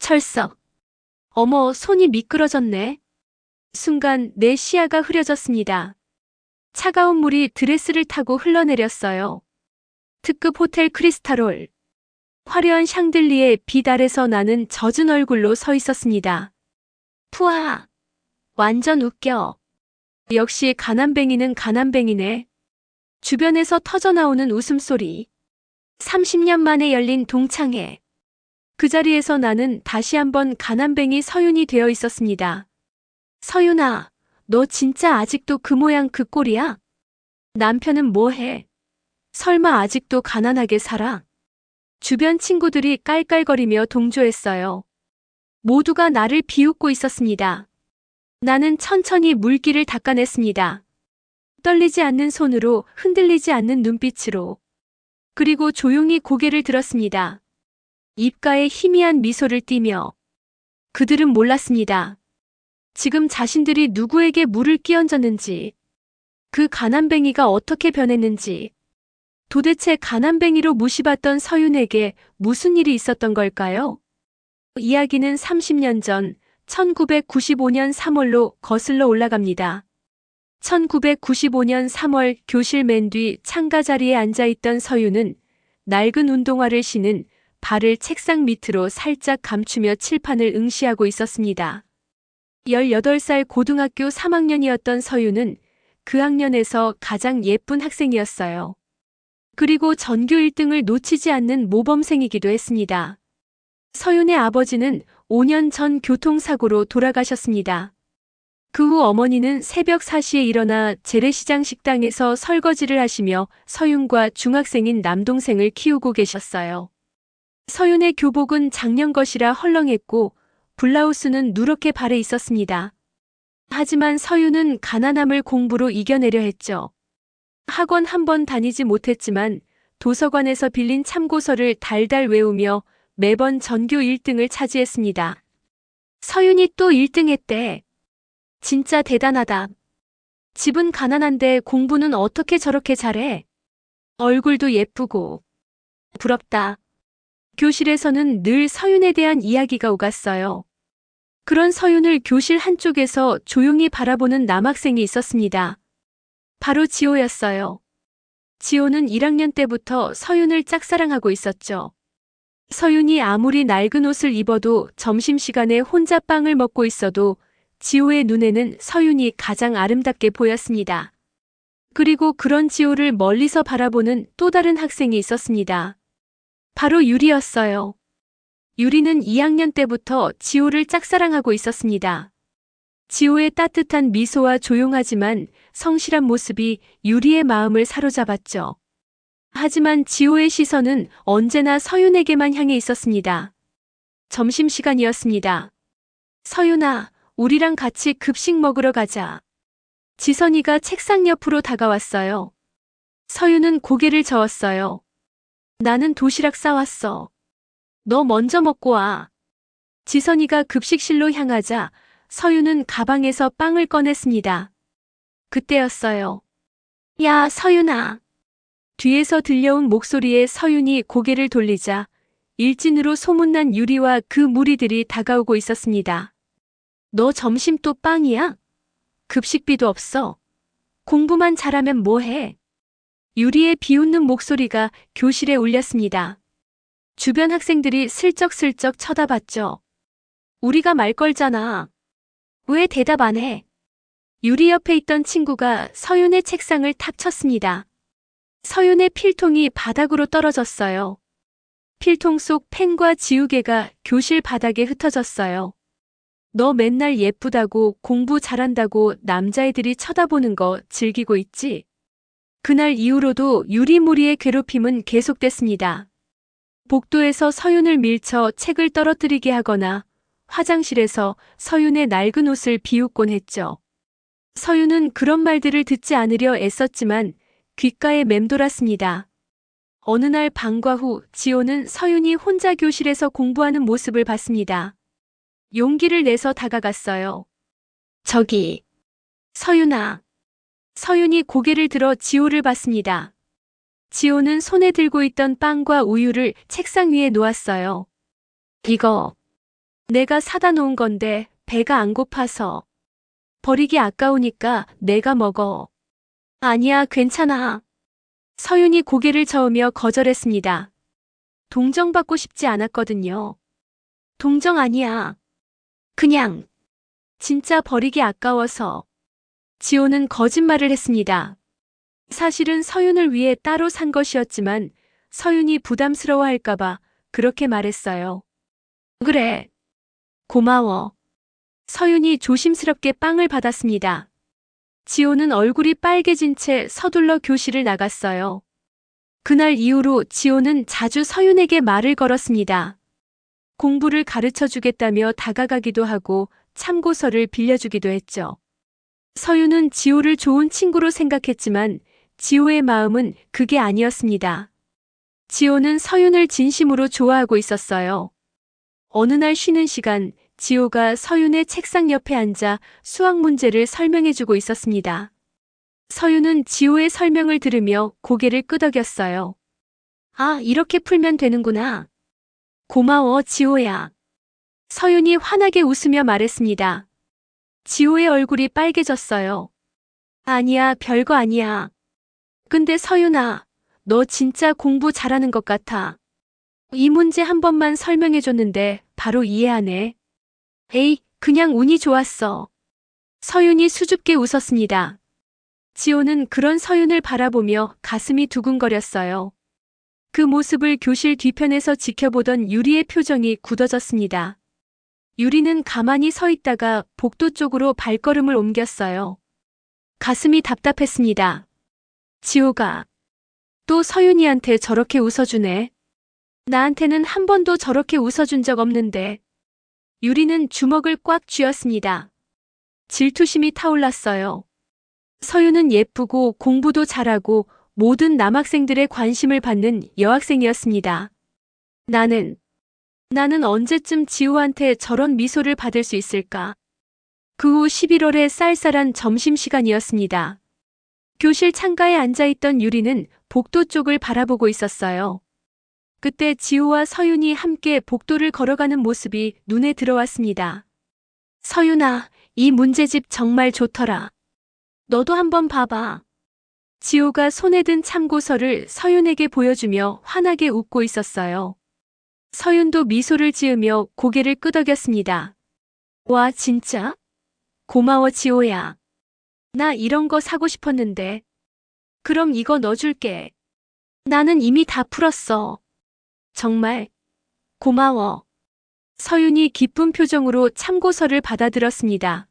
철썩. 어머, 손이 미끄러졌네. 순간 내 시야가 흐려졌습니다. 차가운 물이 드레스를 타고 흘러내렸어요. 특급 호텔 크리스탈홀. 화려한 샹들리에 빛 아래서 나는 젖은 얼굴로 서 있었습니다. 푸아. 완전 웃겨. 역시 가난뱅이는 가난뱅이네. 주변에서 터져나오는 웃음소리. 30년 만에 열린 동창회. 그 자리에서 나는 다시 한번 가난뱅이 서윤이 되어 있었습니다. 서윤아, 너 진짜 아직도 그 모양 그 꼴이야? 남편은 뭐해? 설마 아직도 가난하게 살아? 주변 친구들이 깔깔거리며 동조했어요. 모두가 나를 비웃고 있었습니다. 나는 천천히 물기를 닦아냈습니다. 떨리지 않는 손으로, 흔들리지 않는 눈빛으로. 그리고 조용히 고개를 들었습니다. 입가에 희미한 미소를 띠며. 그들은 몰랐습니다. 지금 자신들이 누구에게 물을 끼얹었는지, 그 가난뱅이가 어떻게 변했는지, 도대체 가난뱅이로 무시받던 서윤에게 무슨 일이 있었던 걸까요? 이야기는 30년 전 1995년 3월로 거슬러 올라갑니다. 1995년 3월 교실 맨 뒤 창가 자리에 앉아있던 서윤은 낡은 운동화를 신은 발을 책상 밑으로 살짝 감추며 칠판을 응시하고 있었습니다. 18살 고등학교 3학년이었던 서윤은 그 학년에서 가장 예쁜 학생이었어요. 그리고 전교 1등을 놓치지 않는 모범생이기도 했습니다. 서윤의 아버지는 5년 전 교통사고로 돌아가셨습니다. 그 후 어머니는 새벽 4시에 일어나 재래시장 식당에서 설거지를 하시며 서윤과 중학생인 남동생을 키우고 계셨어요. 서윤의 교복은 작년 것이라 헐렁했고 블라우스는 누렇게 발에 있었습니다. 하지만 서윤은 가난함을 공부로 이겨내려 했죠. 학원 한 번 다니지 못했지만 도서관에서 빌린 참고서를 달달 외우며 매번 전교 1등을 차지했습니다. 서윤이 또 1등했대. 진짜 대단하다. 집은 가난한데 공부는 어떻게 저렇게 잘해? 얼굴도 예쁘고. 부럽다. 교실에서는 늘 서윤에 대한 이야기가 오갔어요. 그런 서윤을 교실 한쪽에서 조용히 바라보는 남학생이 있었습니다. 바로 지호였어요. 지호는 1학년 때부터 서윤을 짝사랑하고 있었죠. 서윤이 아무리 낡은 옷을 입어도 점심시간에 혼자 빵을 먹고 있어도 지호의 눈에는 서윤이 가장 아름답게 보였습니다. 그리고 그런 지호를 멀리서 바라보는 또 다른 학생이 있었습니다. 바로 유리였어요. 유리는 2학년 때부터 지호를 짝사랑하고 있었습니다. 지호의 따뜻한 미소와 조용하지만 성실한 모습이 유리의 마음을 사로잡았죠. 하지만 지호의 시선은 언제나 서윤에게만 향해 있었습니다. 점심시간이었습니다. 서윤아, 우리랑 같이 급식 먹으러 가자. 지선이가 책상 옆으로 다가왔어요. 서윤은 고개를 저었어요. 나는 도시락 싸왔어. 너 먼저 먹고 와. 지선이가 급식실로 향하자 서윤은 가방에서 빵을 꺼냈습니다. 그때였어요. 야, 서윤아. 뒤에서 들려온 목소리에 서윤이 고개를 돌리자 일진으로 소문난 유리와 그 무리들이 다가오고 있었습니다. 너 점심 또 빵이야? 급식비도 없어. 공부만 잘하면 뭐해? 유리의 비웃는 목소리가 교실에 울렸습니다. 주변 학생들이 슬쩍슬쩍 쳐다봤죠. 우리가 말 걸잖아. 왜 대답 안 해? 유리 옆에 있던 친구가 서윤의 책상을 탁 쳤습니다. 서윤의 필통이 바닥으로 떨어졌어요. 필통 속 펜과 지우개가 교실 바닥에 흩어졌어요. 너 맨날 예쁘다고 공부 잘한다고 남자애들이 쳐다보는 거 즐기고 있지? 그날 이후로도 유리무리의 괴롭힘은 계속됐습니다. 복도에서 서윤을 밀쳐 책을 떨어뜨리게 하거나 화장실에서 서윤의 낡은 옷을 비웃곤 했죠. 서윤은 그런 말들을 듣지 않으려 애썼지만 귓가에 맴돌았습니다. 어느 날 방과 후 지호는 서윤이 혼자 교실에서 공부하는 모습을 봤습니다. 용기를 내서 다가갔어요. 저기, 서윤아. 서윤이 고개를 들어 지호를 봤습니다. 지호는 손에 들고 있던 빵과 우유를 책상 위에 놓았어요. 이거 내가 사다 놓은 건데 배가 안 고파서. 버리기 아까우니까 내가 먹어. 아니야, 괜찮아. 서윤이 고개를 저으며 거절했습니다. 동정받고 싶지 않았거든요. 동정 아니야. 그냥 진짜 버리기 아까워서. 지호는 거짓말을 했습니다. 사실은 서윤을 위해 따로 산 것이었지만 서윤이 부담스러워할까봐 그렇게 말했어요. 그래. 고마워. 서윤이 조심스럽게 빵을 받았습니다. 지호는 얼굴이 빨개진 채 서둘러 교실을 나갔어요. 그날 이후로 지호는 자주 서윤에게 말을 걸었습니다. 공부를 가르쳐 주겠다며 다가가기도 하고 참고서를 빌려주기도 했죠. 서윤은 지호를 좋은 친구로 생각했지만 지호의 마음은 그게 아니었습니다. 지호는 서윤을 진심으로 좋아하고 있었어요. 어느 날 쉬는 시간, 지호가 서윤의 책상 옆에 앉아 수학 문제를 설명해주고 있었습니다. 서윤은 지호의 설명을 들으며 고개를 끄덕였어요. 아, 이렇게 풀면 되는구나. 고마워, 지호야. 서윤이 환하게 웃으며 말했습니다. 지호의 얼굴이 빨개졌어요. 아니야, 별거 아니야. 근데 서윤아, 너 진짜 공부 잘하는 것 같아. 이 문제 한 번만 설명해줬는데 바로 이해하네. 에이, 그냥 운이 좋았어. 서윤이 수줍게 웃었습니다. 지호는 그런 서윤을 바라보며 가슴이 두근거렸어요. 그 모습을 교실 뒤편에서 지켜보던 유리의 표정이 굳어졌습니다. 유리는 가만히 서 있다가 복도 쪽으로 발걸음을 옮겼어요. 가슴이 답답했습니다. 지호가 또 서윤이한테 저렇게 웃어주네. 나한테는 한 번도 저렇게 웃어준 적 없는데. 유리는 주먹을 꽉 쥐었습니다. 질투심이 타올랐어요. 서윤은 예쁘고 공부도 잘하고 모든 남학생들의 관심을 받는 여학생이었습니다. 나는 언제쯤 지호한테 저런 미소를 받을 수 있을까? 그 후 11월의 쌀쌀한 점심시간이었습니다. 교실 창가에 앉아있던 유리는 복도 쪽을 바라보고 있었어요. 그때 지호와 서윤이 함께 복도를 걸어가는 모습이 눈에 들어왔습니다. 서윤아, 이 문제집 정말 좋더라. 너도 한번 봐봐. 지호가 손에 든 참고서를 서윤에게 보여주며 환하게 웃고 있었어요. 서윤도 미소를 지으며 고개를 끄덕였습니다. 와, 진짜? 고마워, 지호야. 나 이런 거 사고 싶었는데. 그럼 이거 넣어줄게. 나는 이미 다 풀었어. 정말 고마워. 서윤이 기쁜 표정으로 참고서를 받아들었습니다.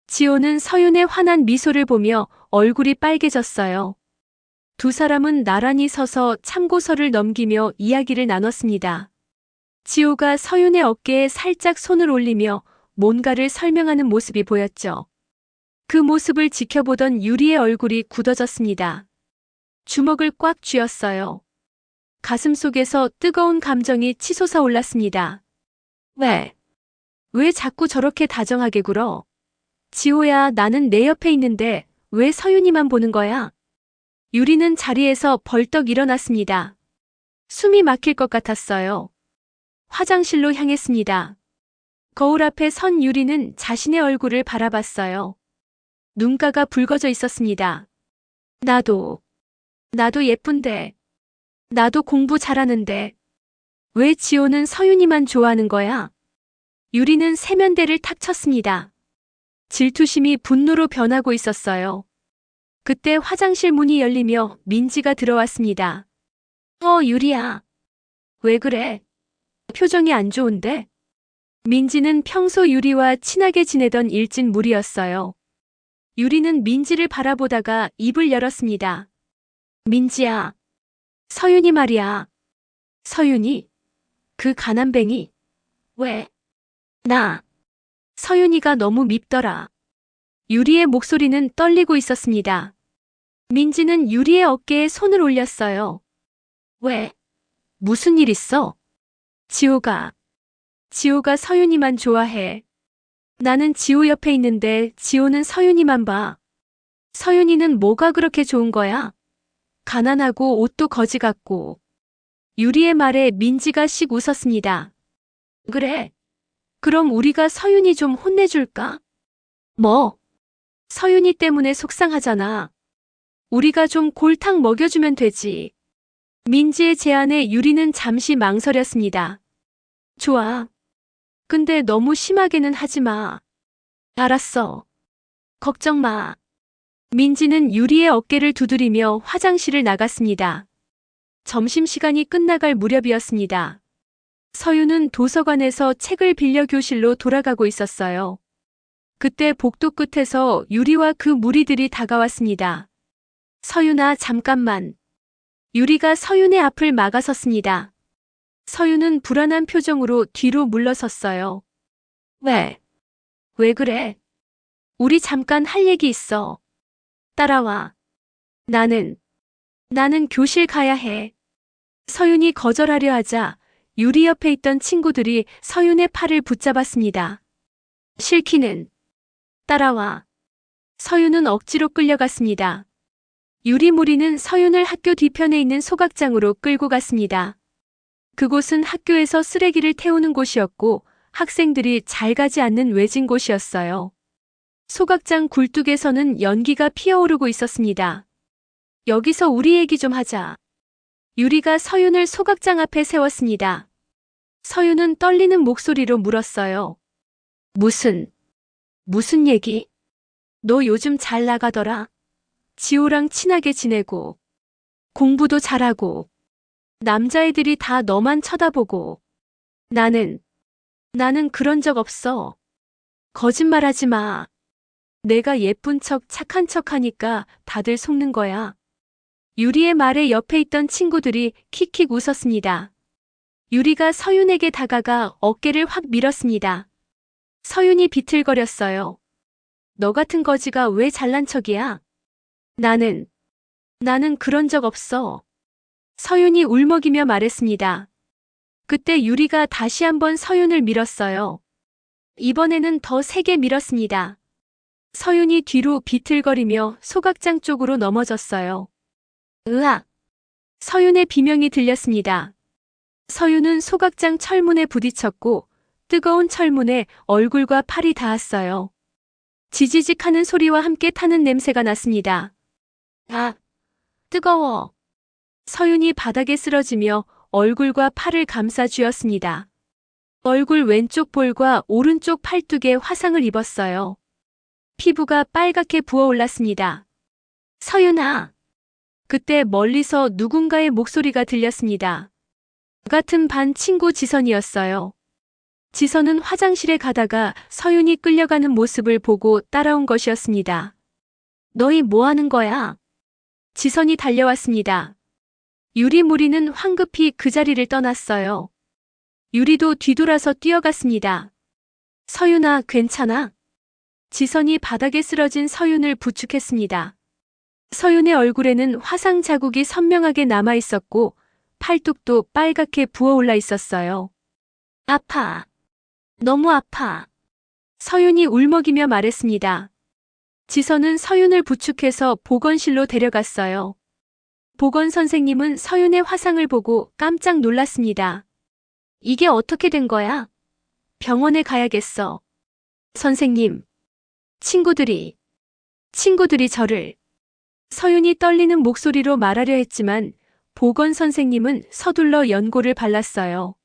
지호는 서윤의 환한 미소를 보며 얼굴이 빨개졌어요. 두 사람은 나란히 서서 참고서를 넘기며 이야기를 나눴습니다. 지호가 서윤의 어깨에 살짝 손을 올리며 뭔가를 설명하는 모습이 보였죠. 그 모습을 지켜보던 유리의 얼굴이 굳어졌습니다. 주먹을 꽉 쥐었어요. 가슴속에서 뜨거운 감정이 치솟아 올랐습니다. 왜 자꾸 저렇게 다정하게 굴어? 지호야, 나는 내 옆에 있는데 왜 서윤이만 보는 거야? 유리는 자리에서 벌떡 일어났습니다. 숨이 막힐 것 같았어요. 화장실로 향했습니다. 거울 앞에 선 유리는 자신의 얼굴을 바라봤어요. 눈가가 붉어져 있었습니다. 나도 예쁜데. 나도 공부 잘하는데. 왜 지호는 서윤이만 좋아하는 거야? 유리는 세면대를 탁 쳤습니다. 질투심이 분노로 변하고 있었어요. 그때 화장실 문이 열리며 민지가 들어왔습니다. 유리야. 왜 그래? 표정이 안 좋은데? 민지는 평소 유리와 친하게 지내던 일진 무리였어요. 유리는 민지를 바라보다가 입을 열었습니다. 민지야. 서윤이 말이야. 서윤이? 그 가난뱅이. 왜? 서윤이가 너무 밉더라. 유리의 목소리는 떨리고 있었습니다. 민지는 유리의 어깨에 손을 올렸어요. 왜? 무슨 일 있어? 지호가 서윤이만 좋아해. 나는 지호 옆에 있는데 지호는 서윤이만 봐. 서윤이는 뭐가 그렇게 좋은 거야? 가난하고 옷도 거지 같고. 유리의 말에 민지가 씩 웃었습니다. 그래. 그럼 우리가 서윤이 좀 혼내줄까? 뭐? 서윤이 때문에 속상하잖아. 우리가 좀 골탕 먹여주면 되지. 민지의 제안에 유리는 잠시 망설였습니다. 좋아. 근데 너무 심하게는 하지 마. 알았어. 걱정 마. 민지는 유리의 어깨를 두드리며 화장실을 나갔습니다. 점심시간이 끝나갈 무렵이었습니다. 서윤은 도서관에서 책을 빌려 교실로 돌아가고 있었어요. 그때 복도 끝에서 유리와 그 무리들이 다가왔습니다. 서윤아, 잠깐만. 유리가 서윤의 앞을 막아섰습니다. 서윤은 불안한 표정으로 뒤로 물러섰어요. 왜? 왜 그래? 우리 잠깐 할 얘기 있어. 따라와. 나는 교실 가야 해. 서윤이 거절하려 하자 유리 옆에 있던 친구들이 서윤의 팔을 붙잡았습니다. 싫기는. 따라와. 서윤은 억지로 끌려갔습니다. 유리 무리는 서윤을 학교 뒤편에 있는 소각장으로 끌고 갔습니다. 그곳은 학교에서 쓰레기를 태우는 곳이었고 학생들이 잘 가지 않는 외진 곳이었어요. 소각장 굴뚝에서는 연기가 피어오르고 있었습니다. 여기서 우리 얘기 좀 하자. 유리가 서윤을 소각장 앞에 세웠습니다. 서윤은 떨리는 목소리로 물었어요. 무슨 얘기? 너 요즘 잘 나가더라. 지호랑 친하게 지내고, 공부도 잘하고, 남자애들이 다 너만 쳐다보고. 나는 그런 적 없어. 거짓말하지 마. 내가 예쁜 척 착한 척 하니까 다들 속는 거야. 유리의 말에 옆에 있던 친구들이 킥킥 웃었습니다. 유리가 서윤에게 다가가 어깨를 확 밀었습니다. 서윤이 비틀거렸어요. 너 같은 거지가 왜 잘난 척이야? 나는 그런 적 없어. 서윤이 울먹이며 말했습니다. 그때 유리가 다시 한번 서윤을 밀었어요. 이번에는 더 세게 밀었습니다. 서윤이 뒤로 비틀거리며 소각장 쪽으로 넘어졌어요. 으악! 서윤의 비명이 들렸습니다. 서윤은 소각장 철문에 부딪혔고 뜨거운 철문에 얼굴과 팔이 닿았어요. 지지직 하는 소리와 함께 타는 냄새가 났습니다. 아, 뜨거워. 서윤이 바닥에 쓰러지며 얼굴과 팔을 감싸 쥐었습니다. 얼굴 왼쪽 볼과 오른쪽 팔뚝에 화상을 입었어요. 피부가 빨갛게 부어올랐습니다. 서윤아. 그때 멀리서 누군가의 목소리가 들렸습니다. 같은 반 친구 지선이었어요. 지선은 화장실에 가다가 서윤이 끌려가는 모습을 보고 따라온 것이었습니다. 너희 뭐 하는 거야? 지선이 달려왔습니다. 유리 무리는 황급히 그 자리를 떠났어요. 유리도 뒤돌아서 뛰어갔습니다. 서윤아, 괜찮아? 지선이 바닥에 쓰러진 서윤을 부축했습니다. 서윤의 얼굴에는 화상 자국이 선명하게 남아 있었고 팔뚝도 빨갛게 부어올라 있었어요. 아파. 너무 아파. 서윤이 울먹이며 말했습니다. 지선은 서윤을 부축해서 보건실로 데려갔어요. 보건 선생님은 서윤의 화상을 보고 깜짝 놀랐습니다. 이게 어떻게 된 거야? 병원에 가야겠어. 선생님. 친구들이 저를. 서윤이 떨리는 목소리로 말하려 했지만 보건 선생님은 서둘러 연고를 발랐어요.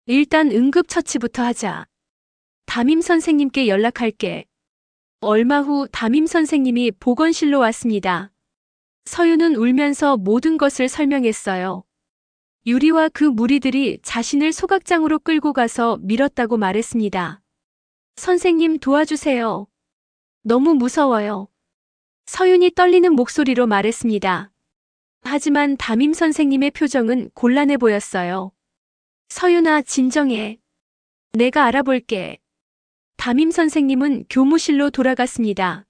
일단 응급처치부터 하자. 담임 선생님께 연락할게. 얼마 후 담임 선생님이 보건실로 왔습니다. 서윤은 울면서 모든 것을 설명했어요. 유리와 그 무리들이 자신을 소각장으로 끌고 가서 밀었다고 말했습니다. 선생님 도와주세요. 너무 무서워요. 서윤이 떨리는 목소리로 말했습니다. 하지만 담임 선생님의 표정은 곤란해 보였어요. 서윤아, 진정해. 내가 알아볼게. 담임 선생님은 교무실로 돌아갔습니다.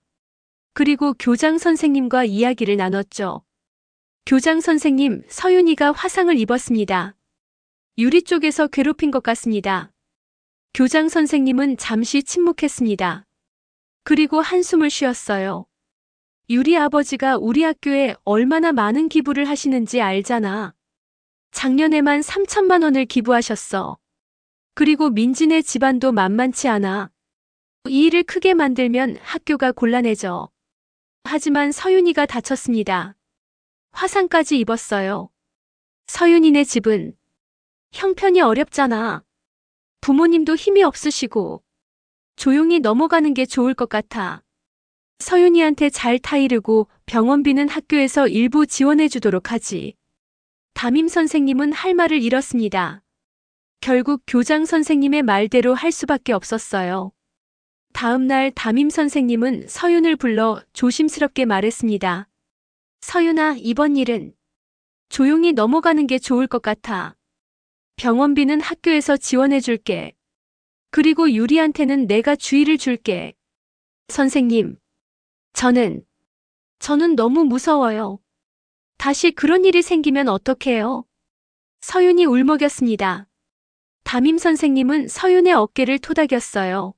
그리고 교장 선생님과 이야기를 나눴죠. 교장 선생님, 서윤이가 화상을 입었습니다. 유리 쪽에서 괴롭힌 것 같습니다. 교장 선생님은 잠시 침묵했습니다. 그리고 한숨을 쉬었어요. 유리 아버지가 우리 학교에 얼마나 많은 기부를 하시는지 알잖아. 작년에만 3천만 원을 기부하셨어. 그리고 민지네 집안도 만만치 않아. 이 일을 크게 만들면 학교가 곤란해져. 하지만 서윤이가 다쳤습니다. 화상까지 입었어요. 서윤이네 집은 형편이 어렵잖아. 부모님도 힘이 없으시고 조용히 넘어가는 게 좋을 것 같아. 서윤이한테 잘 타이르고 병원비는 학교에서 일부 지원해 주도록 하지. 담임 선생님은 할 말을 잃었습니다. 결국 교장 선생님의 말대로 할 수밖에 없었어요. 다음 날 담임 선생님은 서윤을 불러 조심스럽게 말했습니다. 서윤아, 이번 일은 조용히 넘어가는 게 좋을 것 같아. 병원비는 학교에서 지원해 줄게. 그리고 유리한테는 내가 주의를 줄게. 선생님, 저는 너무 무서워요. 다시 그런 일이 생기면 어떡해요? 서윤이 울먹였습니다. 담임 선생님은 서윤의 어깨를 토닥였어요.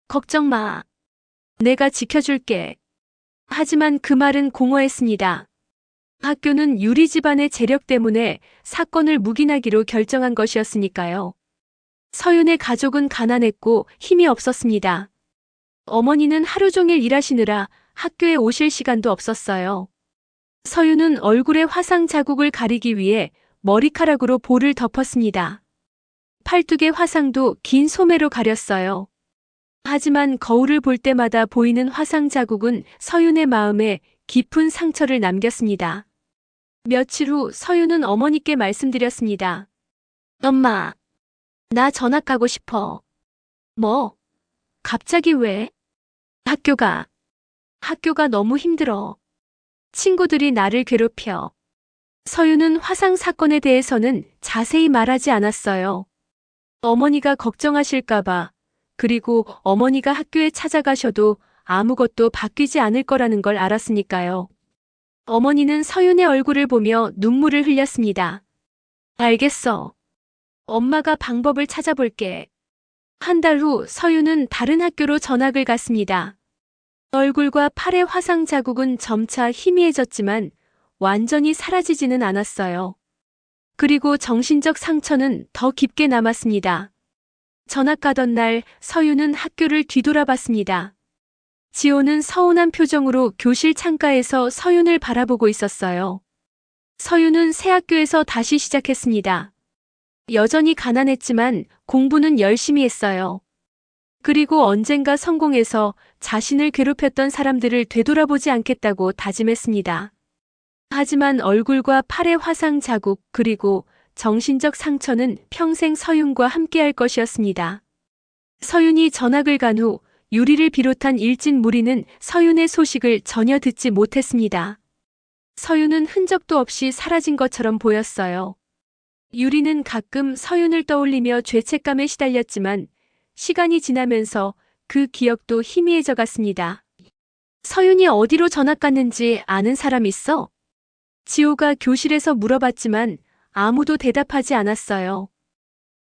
걱정 마. 내가 지켜줄게. 하지만 그 말은 공허했습니다. 학교는 유리 집안의 재력 때문에 사건을 묵인하기로 결정한 것이었으니까요. 서윤의 가족은 가난했고 힘이 없었습니다. 어머니는 하루 종일 일하시느라 학교에 오실 시간도 없었어요. 서윤은 얼굴에 화상 자국을 가리기 위해 머리카락으로 볼을 덮었습니다. 팔뚝의 화상도 긴 소매로 가렸어요. 하지만 거울을 볼 때마다 보이는 화상 자국은 서윤의 마음에 깊은 상처를 남겼습니다. 며칠 후 서윤은 어머니께 말씀드렸습니다. 엄마, 나 전학 가고 싶어. 뭐? 갑자기 왜? 학교가 너무 힘들어. 친구들이 나를 괴롭혀. 서윤은 화상 사건에 대해서는 자세히 말하지 않았어요. 어머니가 걱정하실까봐, 그리고 어머니가 학교에 찾아가셔도 아무것도 바뀌지 않을 거라는 걸 알았으니까요. 어머니는 서윤의 얼굴을 보며 눈물을 흘렸습니다. 알겠어. 엄마가 방법을 찾아볼게. 한 달 후 서윤은 다른 학교로 전학을 갔습니다. 얼굴과 팔의 화상 자국은 점차 희미해졌지만 완전히 사라지지는 않았어요. 그리고 정신적 상처는 더 깊게 남았습니다. 전학 가던 날 서윤은 학교를 뒤돌아봤습니다. 지호는 서운한 표정으로 교실 창가에서 서윤을 바라보고 있었어요. 서윤은 새 학교에서 다시 시작했습니다. 여전히 가난했지만 공부는 열심히 했어요. 그리고 언젠가 성공해서 자신을 괴롭혔던 사람들을 되돌아보지 않겠다고 다짐했습니다. 하지만 얼굴과 팔의 화상 자국 그리고 정신적 상처는 평생 서윤과 함께할 것이었습니다. 서윤이 전학을 간 후 유리를 비롯한 일진 무리는 서윤의 소식을 전혀 듣지 못했습니다. 서윤은 흔적도 없이 사라진 것처럼 보였어요. 유리는 가끔 서윤을 떠올리며 죄책감에 시달렸지만 시간이 지나면서 그 기억도 희미해져 갔습니다. 서윤이 어디로 전학 갔는지 아는 사람 있어? 지호가 교실에서 물어봤지만 아무도 대답하지 않았어요.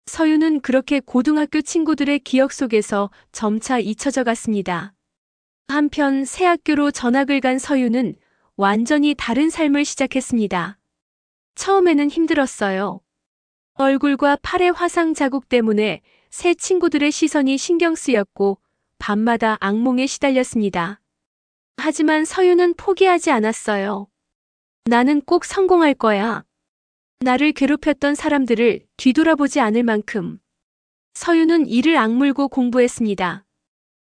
서윤은 그렇게 고등학교 친구들의 기억 속에서 점차 잊혀져 갔습니다. 한편 새 학교로 전학을 간 서윤은 완전히 다른 삶을 시작했습니다. 처음에는 힘들었어요. 얼굴과 팔의 화상 자국 때문에 새 친구들의 시선이 신경 쓰였고 밤마다 악몽에 시달렸습니다. 하지만 서윤은 포기하지 않았어요. 나는 꼭 성공할 거야. 나를 괴롭혔던 사람들을 뒤돌아보지 않을 만큼. 서윤은 이를 악물고 공부했습니다.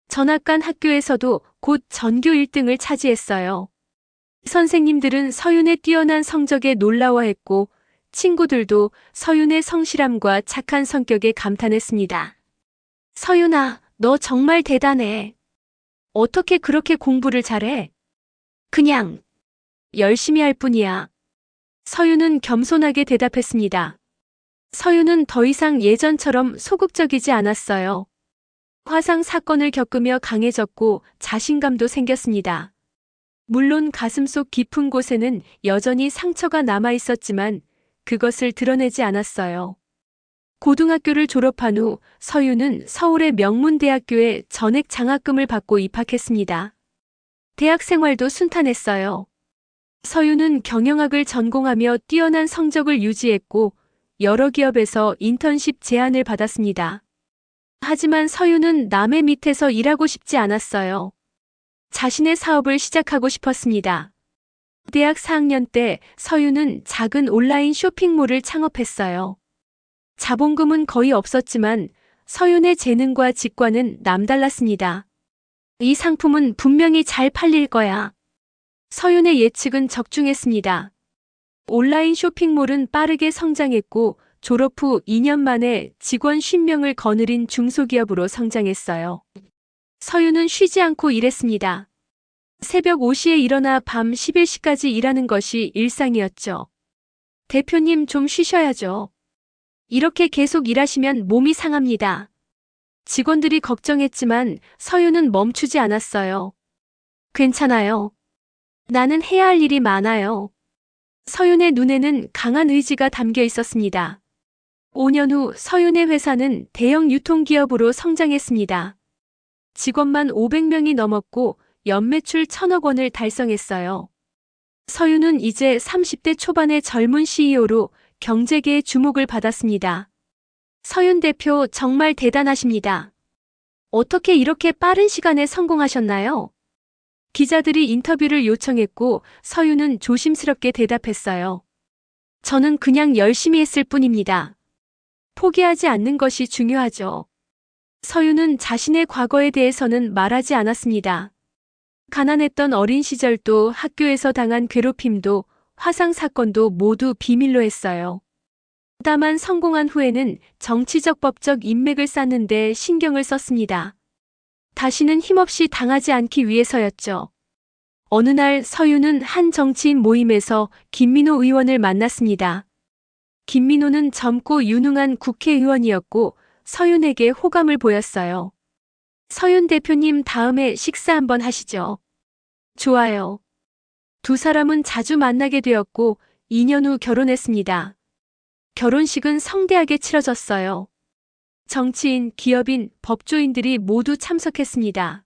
전학 간 학교에서도 곧 전교 1등을 차지했어요. 선생님들은 서윤의 뛰어난 성적에 놀라워했고 친구들도 서윤의 성실함과 착한 성격에 감탄했습니다. 서윤아, 너 정말 대단해. 어떻게 그렇게 공부를 잘해? 그냥 열심히 할 뿐이야. 서윤은 겸손하게 대답했습니다. 서윤은 더 이상 예전처럼 소극적이지 않았어요. 화상 사건을 겪으며 강해졌고 자신감도 생겼습니다. 물론 가슴속 깊은 곳에는 여전히 상처가 남아 있었지만 그것을 드러내지 않았어요. 고등학교를 졸업한 후 서윤은 서울의 명문대학교에 전액 장학금을 받고 입학했습니다. 대학 생활도 순탄했어요. 서윤은 경영학을 전공하며 뛰어난 성적을 유지했고 여러 기업에서 인턴십 제안을 받았습니다. 하지만 서유는 남의 밑에서 일하고 싶지 않았어요. 자신의 사업을 시작하고 싶었습니다. 대학 4학년 때 서유는 작은 온라인 쇼핑몰을 창업했어요. 자본금은 거의 없었지만 서윤의 재능과 직관은 남달랐습니다. 이 상품은 분명히 잘 팔릴 거야. 서윤의 예측은 적중했습니다. 온라인 쇼핑몰은 빠르게 성장했고 졸업 후 2년 만에 직원 50명을 거느린 중소기업으로 성장했어요. 서윤은 쉬지 않고 일했습니다. 새벽 5시에 일어나 밤 11시까지 일하는 것이 일상이었죠. 대표님 좀 쉬셔야죠. 이렇게 계속 일하시면 몸이 상합니다. 직원들이 걱정했지만 서윤은 멈추지 않았어요. 괜찮아요. 나는 해야 할 일이 많아요. 서윤의 눈에는 강한 의지가 담겨 있었습니다. 5년 후 서윤의 회사는 대형 유통기업으로 성장했습니다. 직원만 500명이 넘었고 연매출 1,000억 원을 달성했어요. 서윤은 이제 30대 초반의 젊은 CEO로 경제계의 주목을 받았습니다. 서윤 대표 정말 대단하십니다. 어떻게 이렇게 빠른 시간에 성공하셨나요? 기자들이 인터뷰를 요청했고 서윤은 조심스럽게 대답했어요. 저는 그냥 열심히 했을 뿐입니다. 포기하지 않는 것이 중요하죠. 서윤은 자신의 과거에 대해서는 말하지 않았습니다. 가난했던 어린 시절도 학교에서 당한 괴롭힘도 화상 사건도 모두 비밀로 했어요. 다만 성공한 후에는 정치적 법적 인맥을 쌓는 데 신경을 썼습니다. 다시는 힘없이 당하지 않기 위해서였죠. 어느 날 서윤은 한 정치인 모임에서 김민호 의원을 만났습니다. 김민호는 젊고 유능한 국회의원이었고 서윤에게 호감을 보였어요. 서윤 대표님 다음에 식사 한번 하시죠. 좋아요. 두 사람은 자주 만나게 되었고 2년 후 결혼했습니다. 결혼식은 성대하게 치러졌어요. 정치인, 기업인, 법조인들이 모두 참석했습니다.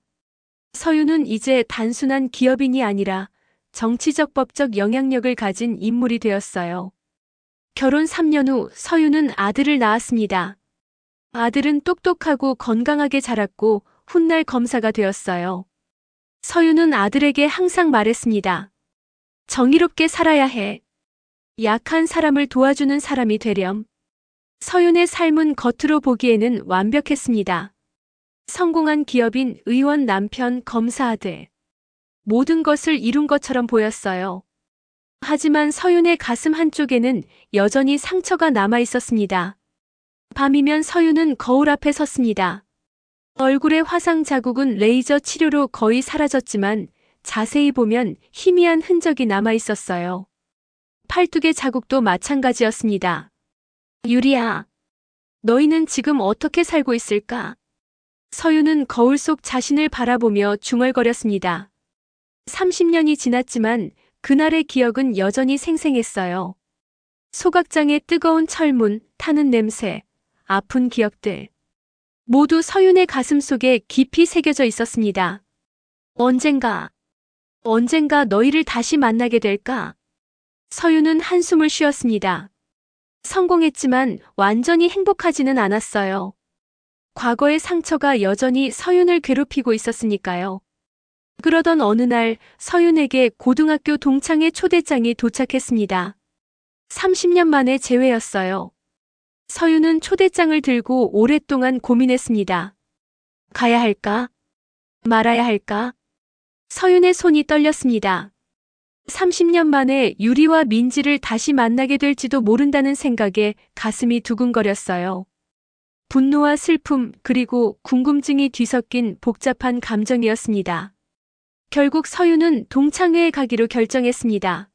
서윤은 이제 단순한 기업인이 아니라 정치적 법적 영향력을 가진 인물이 되었어요. 결혼 3년 후 서윤은 아들을 낳았습니다. 아들은 똑똑하고 건강하게 자랐고 훗날 검사가 되었어요. 서윤은 아들에게 항상 말했습니다. 정의롭게 살아야 해. 약한 사람을 도와주는 사람이 되렴. 서윤의 삶은 겉으로 보기에는 완벽했습니다. 성공한 기업인, 의원 남편, 검사 아들. 모든 것을 이룬 것처럼 보였어요. 하지만 서윤의 가슴 한쪽에는 여전히 상처가 남아 있었습니다. 밤이면 서윤은 거울 앞에 섰습니다. 얼굴의 화상 자국은 레이저 치료로 거의 사라졌지만 자세히 보면 희미한 흔적이 남아 있었어요. 팔뚝의 자국도 마찬가지였습니다. 유리야, 너희는 지금 어떻게 살고 있을까? 서윤은 거울 속 자신을 바라보며 중얼거렸습니다. 30년이 지났지만 그날의 기억은 여전히 생생했어요. 소각장의 뜨거운 철문, 타는 냄새, 아픈 기억들. 모두 서윤의 가슴 속에 깊이 새겨져 있었습니다. 언젠가 너희를 다시 만나게 될까? 서윤은 한숨을 쉬었습니다. 성공했지만 완전히 행복하지는 않았어요. 과거의 상처가 여전히 서윤을 괴롭히고 있었으니까요. 그러던 어느 날 서윤에게 고등학교 동창회 초대장이 도착했습니다. 30년 만에 재회였어요. 서윤은 초대장을 들고 오랫동안 고민했습니다. 가야 할까? 말아야 할까? 서윤의 손이 떨렸습니다. 30년 만에 유리와 민지를 다시 만나게 될지도 모른다는 생각에 가슴이 두근거렸어요. 분노와 슬픔 그리고 궁금증이 뒤섞인 복잡한 감정이었습니다. 결국 서윤은 동창회에 가기로 결정했습니다.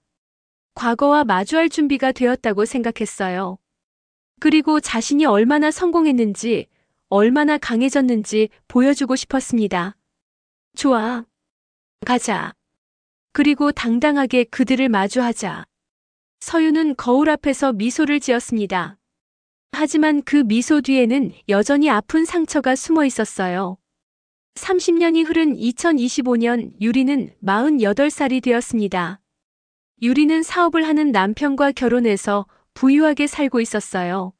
과거와 마주할 준비가 되었다고 생각했어요. 그리고 자신이 얼마나 성공했는지, 얼마나 강해졌는지 보여주고 싶었습니다. 좋아. 가자. 그리고 당당하게 그들을 마주하자. 서윤은 거울 앞에서 미소를 지었습니다. 하지만 그 미소 뒤에는 여전히 아픈 상처가 숨어 있었어요. 30년이 흐른 2025년 유리는 48살이 되었습니다. 유리는 사업을 하는 남편과 결혼해서 부유하게 살고 있었어요.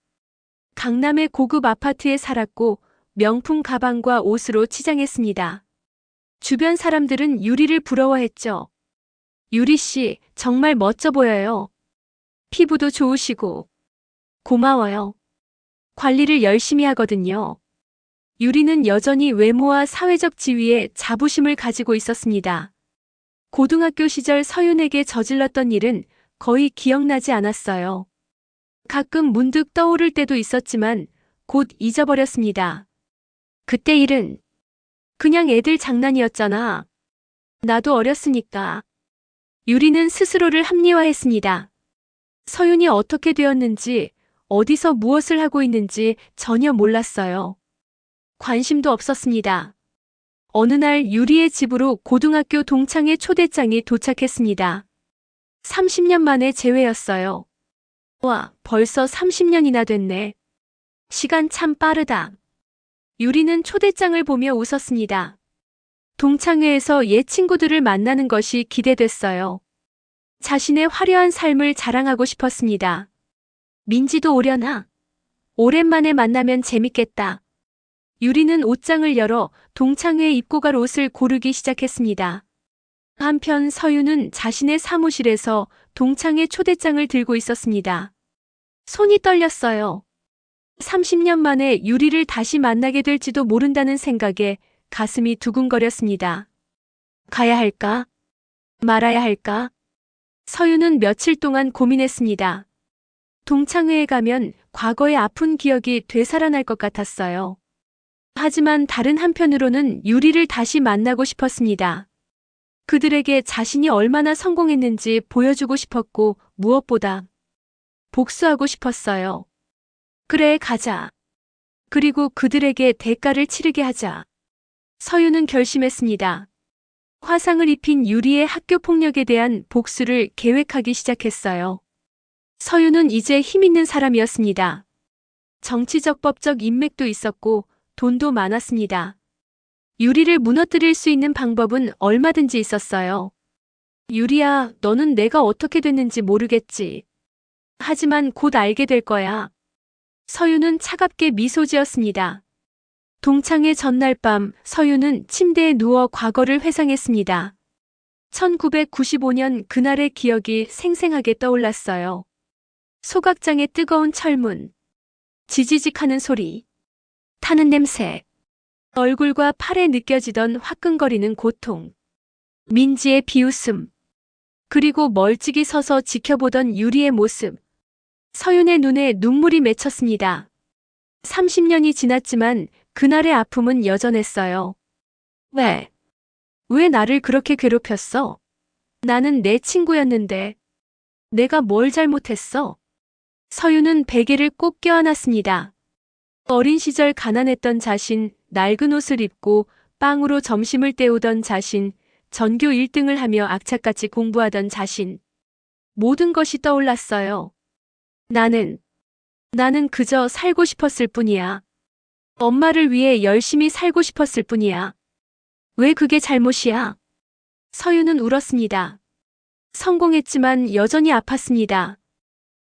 강남의 고급 아파트에 살았고 명품 가방과 옷으로 치장했습니다. 주변 사람들은 유리를 부러워했죠. 유리 씨, 정말 멋져 보여요. 피부도 좋으시고. 고마워요. 관리를 열심히 하거든요. 유리는 여전히 외모와 사회적 지위에 자부심을 가지고 있었습니다. 고등학교 시절 서윤에게 저질렀던 일은 거의 기억나지 않았어요. 가끔 문득 떠오를 때도 있었지만 곧 잊어버렸습니다. 그때 일은 그냥 애들 장난이었잖아. 나도 어렸으니까. 유리는 스스로를 합리화했습니다. 서윤이 어떻게 되었는지, 어디서 무엇을 하고 있는지 전혀 몰랐어요. 관심도 없었습니다. 어느 날 유리의 집으로 고등학교 동창회 초대장이 도착했습니다. 30년 만에 재회였어요. 와, 벌써 30년이나 됐네. 시간 참 빠르다. 유리는 초대장을 보며 웃었습니다. 동창회에서 옛 친구들을 만나는 것이 기대됐어요. 자신의 화려한 삶을 자랑하고 싶었습니다. 민지도 오려나? 오랜만에 만나면 재밌겠다. 유리는 옷장을 열어 동창회에 입고 갈 옷을 고르기 시작했습니다. 한편 서윤은 자신의 사무실에서 동창회 초대장을 들고 있었습니다. 손이 떨렸어요. 30년 만에 유리를 다시 만나게 될지도 모른다는 생각에 가슴이 두근거렸습니다. 가야 할까? 말아야 할까? 서윤은 며칠 동안 고민했습니다. 동창회에 가면 과거의 아픈 기억이 되살아날 것 같았어요. 하지만 다른 한편으로는 유리를 다시 만나고 싶었습니다. 그들에게 자신이 얼마나 성공했는지 보여주고 싶었고 무엇보다 복수하고 싶었어요. 그래, 가자. 그리고 그들에게 대가를 치르게 하자. 서윤은 결심했습니다. 화상을 입힌 유리의 학교 폭력에 대한 복수를 계획하기 시작했어요. 서윤은 이제 힘 있는 사람이었습니다. 정치적 법적 인맥도 있었고 돈도 많았습니다. 유리를 무너뜨릴 수 있는 방법은 얼마든지 있었어요. 유리야, 너는 내가 어떻게 됐는지 모르겠지. 하지만 곧 알게 될 거야. 서윤은 차갑게 미소 지었습니다. 동창회 전날 밤 서윤은 침대에 누워 과거를 회상했습니다. 1995년 그날의 기억이 생생하게 떠올랐어요. 소각장의 뜨거운 철문, 지지직하는 소리, 타는 냄새, 얼굴과 팔에 느껴지던 화끈거리는 고통, 민지의 비웃음, 그리고 멀찍이 서서 지켜보던 유리의 모습. 서윤의 눈에 눈물이 맺혔습니다. 30년이 지났지만 그날의 아픔은 여전했어요. 왜 나를 그렇게 괴롭혔어? 나는 내 친구였는데. 내가 뭘 잘못했어? 서윤은 베개를 꼭 껴안았습니다. 어린 시절 가난했던 자신, 낡은 옷을 입고 빵으로 점심을 때우던 자신, 전교 1등을 하며 악착같이 공부하던 자신. 모든 것이 떠올랐어요. 나는 그저 살고 싶었을 뿐이야. 엄마를 위해 열심히 살고 싶었을 뿐이야. 왜 그게 잘못이야? 서윤은 울었습니다. 성공했지만 여전히 아팠습니다.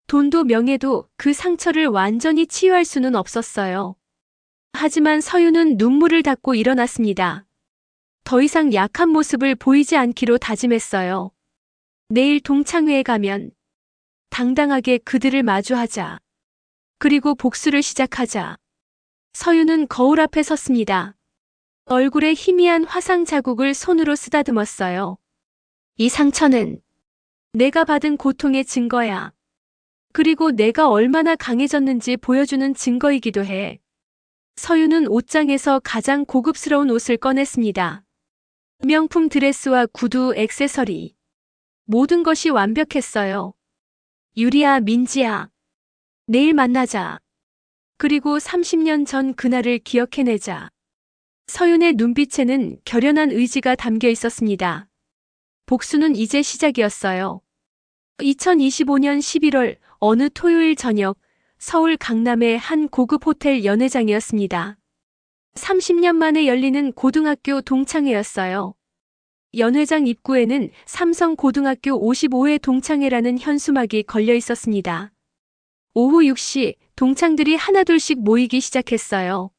돈도 명예도 그 상처를 완전히 치유할 수는 없었어요. 하지만 서윤은 눈물을 닦고 일어났습니다. 더 이상 약한 모습을 보이지 않기로 다짐했어요. 내일 동창회에 가면 당당하게 그들을 마주하자. 그리고 복수를 시작하자. 서윤은 거울 앞에 섰습니다. 얼굴에 희미한 화상 자국을 손으로 쓰다듬었어요. 이 상처는 내가 받은 고통의 증거야. 그리고 내가 얼마나 강해졌는지 보여주는 증거이기도 해. 서윤은 옷장에서 가장 고급스러운 옷을 꺼냈습니다. 명품 드레스와 구두, 액세서리. 모든 것이 완벽했어요. 유리야, 민지야. 내일 만나자. 그리고 30년 전 그날을 기억해내자. 서윤의 눈빛에는 결연한 의지가 담겨 있었습니다. 복수는 이제 시작이었어요. 2025년 11월 어느 토요일 저녁 서울 강남의 한 고급 호텔 연회장이었습니다. 30년 만에 열리는 고등학교 동창회였어요. 연회장 입구에는 삼성고등학교 55회 동창회라는 현수막이 걸려 있었습니다. 오후 6시 동창들이 하나둘씩 모이기 시작했어요.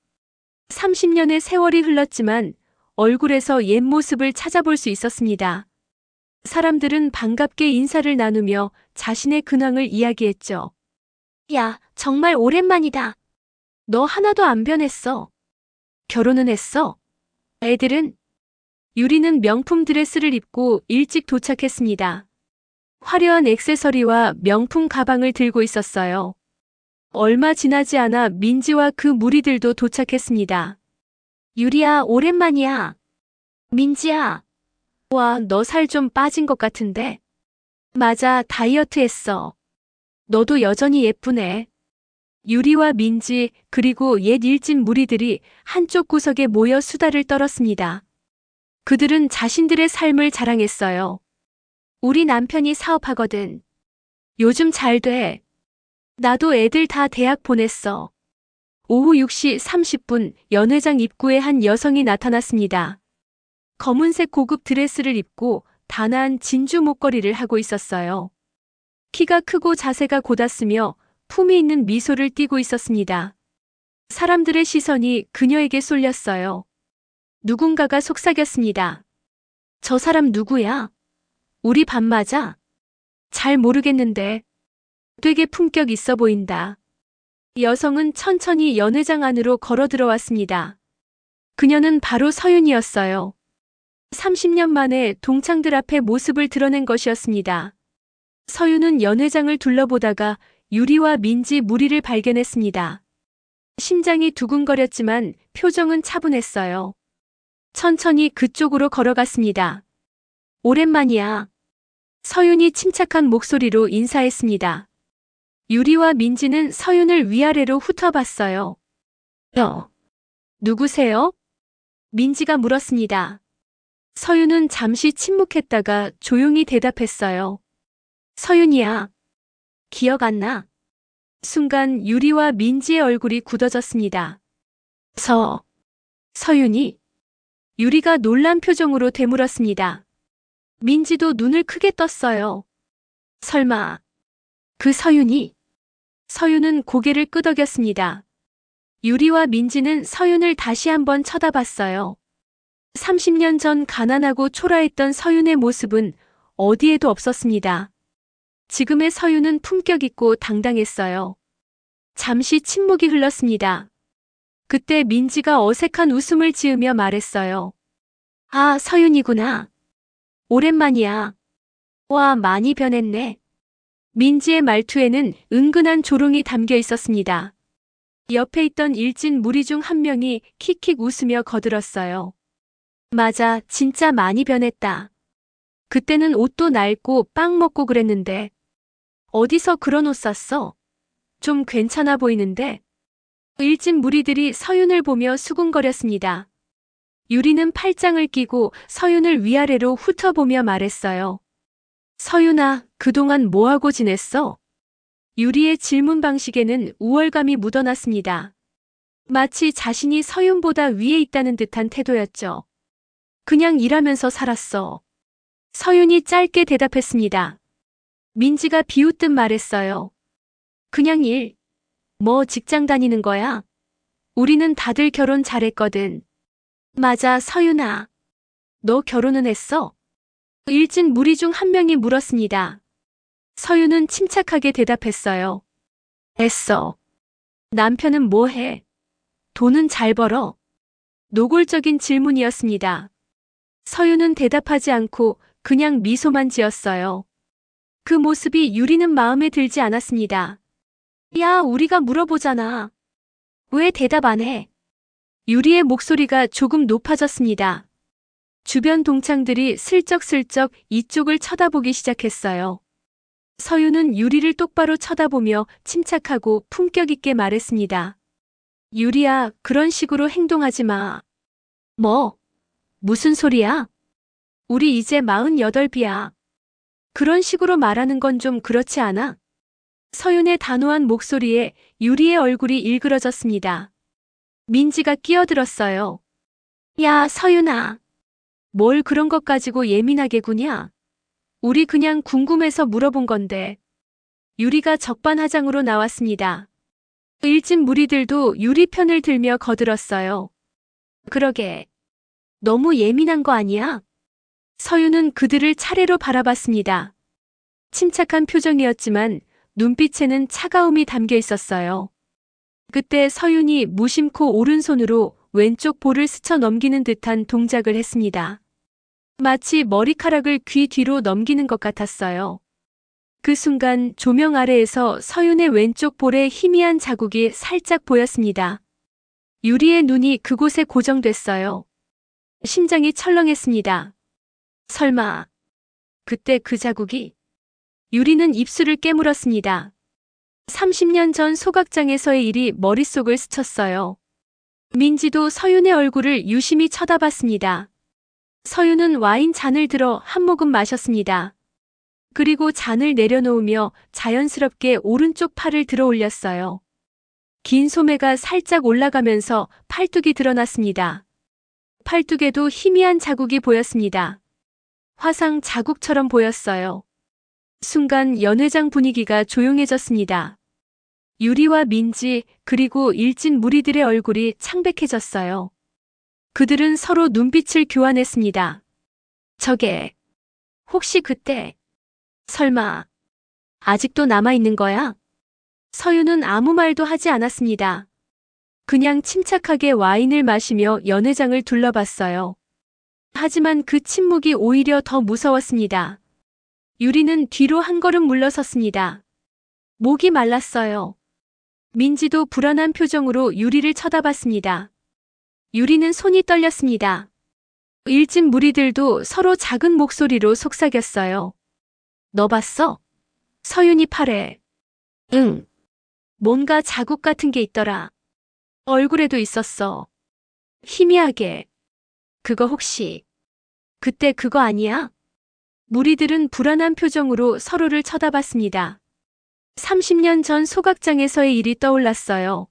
30년의 세월이 흘렀지만 얼굴에서 옛 모습을 찾아볼 수 있었습니다. 사람들은 반갑게 인사를 나누며 자신의 근황을 이야기했죠. 야, 정말 오랜만이다. 너 하나도 안 변했어. 결혼은 했어? 애들은? 유리는 명품 드레스를 입고 일찍 도착했습니다. 화려한 액세서리와 명품 가방을 들고 있었어요. 얼마 지나지 않아 민지와 그 무리들도 도착했습니다. 유리야, 오랜만이야. 민지야. 와, 너 살 좀 빠진 것 같은데? 맞아, 다이어트 했어. 너도 여전히 예쁘네. 유리와 민지 그리고 옛 일진 무리들이 한쪽 구석에 모여 수다를 떨었습니다. 그들은 자신들의 삶을 자랑했어요. 우리 남편이 사업하거든. 요즘 잘 돼. 나도 애들 다 대학 보냈어. 오후 6시 30분 연회장 입구에 한 여성이 나타났습니다. 검은색 고급 드레스를 입고 단아한 진주 목걸이를 하고 있었어요. 키가 크고 자세가 곧았으며 품위 있는 미소를 띠고 있었습니다. 사람들의 시선이 그녀에게 쏠렸어요. 누군가가 속삭였습니다. 저 사람 누구야? 우리 반 맞아? 잘 모르겠는데. 되게 품격 있어 보인다. 여성은 천천히 연회장 안으로 걸어 들어왔습니다. 그녀는 바로 서윤이었어요. 30년 만에 동창들 앞에 모습을 드러낸 것이었습니다. 서윤은 연회장을 둘러보다가 유리와 민지 무리를 발견했습니다. 심장이 두근거렸지만 표정은 차분했어요. 천천히 그쪽으로 걸어갔습니다. 오랜만이야. 서윤이 침착한 목소리로 인사했습니다. 유리와 민지는 서윤을 위아래로 훑어봤어요. 누구세요? 민지가 물었습니다. 서윤은 잠시 침묵했다가 조용히 대답했어요. 서윤이야. 기억 안 나? 순간 유리와 민지의 얼굴이 굳어졌습니다. 서윤이? 유리가 놀란 표정으로 되물었습니다. 민지도 눈을 크게 떴어요. 설마, 그 서윤이? 서윤은 고개를 끄덕였습니다. 유리와 민지는 서윤을 다시 한번 쳐다봤어요. 30년 전 가난하고 초라했던 서윤의 모습은 어디에도 없었습니다. 지금의 서윤은 품격 있고 당당했어요. 잠시 침묵이 흘렀습니다. 그때 민지가 어색한 웃음을 지으며 말했어요. 아, 서윤이구나. 오랜만이야. 와, 많이 변했네. 민지의 말투에는 은근한 조롱이 담겨 있었습니다. 옆에 있던 일진 무리 중 한 명이 킥킥 웃으며 거들었어요. 맞아, 진짜 많이 변했다. 그때는 옷도 낡고 빵 먹고 그랬는데. 어디서 그런 옷 샀어? 좀 괜찮아 보이는데? 일진 무리들이 서윤을 보며 수군거렸습니다. 유리는 팔짱을 끼고 서윤을 위아래로 훑어보며 말했어요. 서윤아, 그동안 뭐하고 지냈어? 유리의 질문 방식에는 우월감이 묻어났습니다. 마치 자신이 서윤보다 위에 있다는 듯한 태도였죠. 그냥 일하면서 살았어. 서윤이 짧게 대답했습니다. 민지가 비웃듯 말했어요. 그냥 일. 뭐 직장 다니는 거야? 우리는 다들 결혼 잘했거든. 맞아, 서윤아. 너 결혼은 했어? 일진 무리 중 한 명이 물었습니다. 서윤은 침착하게 대답했어요. 했어. 남편은 뭐 해? 돈은 잘 벌어? 노골적인 질문이었습니다. 서윤은 대답하지 않고 그냥 미소만 지었어요. 그 모습이 유리는 마음에 들지 않았습니다. 야, 우리가 물어보잖아. 왜 대답 안 해? 유리의 목소리가 조금 높아졌습니다. 주변 동창들이 슬쩍슬쩍 이쪽을 쳐다보기 시작했어요. 서윤은 유리를 똑바로 쳐다보며 침착하고 품격 있게 말했습니다. 유리야, 그런 식으로 행동하지 마. 뭐? 무슨 소리야? 우리 이제 48이야. 그런 식으로 말하는 건 좀 그렇지 않아? 서윤의 단호한 목소리에 유리의 얼굴이 일그러졌습니다. 민지가 끼어들었어요. 야, 서윤아. 뭘 그런 것 가지고 예민하게 구냐? 우리 그냥 궁금해서 물어본 건데. 유리가 적반하장으로 나왔습니다. 일진 무리들도 유리 편을 들며 거들었어요. 그러게. 너무 예민한 거 아니야? 서윤은 그들을 차례로 바라봤습니다. 침착한 표정이었지만 눈빛에는 차가움이 담겨 있었어요. 그때 서윤이 무심코 오른손으로 왼쪽 볼을 스쳐 넘기는 듯한 동작을 했습니다. 마치 머리카락을 귀 뒤로 넘기는 것 같았어요. 그 순간 조명 아래에서 서윤의 왼쪽 볼에 희미한 자국이 살짝 보였습니다. 유리의 눈이 그곳에 고정됐어요. 심장이 철렁했습니다. 설마, 그때 그 자국이? 유리는 입술을 깨물었습니다. 30년 전 소각장에서의 일이 머릿속을 스쳤어요. 민지도 서윤의 얼굴을 유심히 쳐다봤습니다. 서윤은 와인 잔을 들어 한 모금 마셨습니다. 그리고 잔을 내려놓으며 자연스럽게 오른쪽 팔을 들어 올렸어요. 긴 소매가 살짝 올라가면서 팔뚝이 드러났습니다. 팔뚝에도 희미한 자국이 보였습니다. 화상 자국처럼 보였어요. 순간 연회장 분위기가 조용해졌습니다. 유리와 민지 그리고 일진 무리들의 얼굴이 창백해졌어요. 그들은 서로 눈빛을 교환했습니다. 저게 혹시 그때 설마 아직도 남아있는 거야? 서윤은 아무 말도 하지 않았습니다. 그냥 침착하게 와인을 마시며 연회장을 둘러봤어요. 하지만 그 침묵이 오히려 더 무서웠습니다. 유리는 뒤로 한 걸음 물러섰습니다. 목이 말랐어요. 민지도 불안한 표정으로 유리를 쳐다봤습니다. 유리는 손이 떨렸습니다. 일진 무리들도 서로 작은 목소리로 속삭였어요. 너 봤어? 서윤이 팔에. 응. 뭔가 자국 같은 게 있더라. 얼굴에도 있었어. 희미하게. 그거 혹시 그때 그거 아니야? 무리들은 불안한 표정으로 서로를 쳐다봤습니다. 30년 전 소각장에서의 일이 떠올랐어요.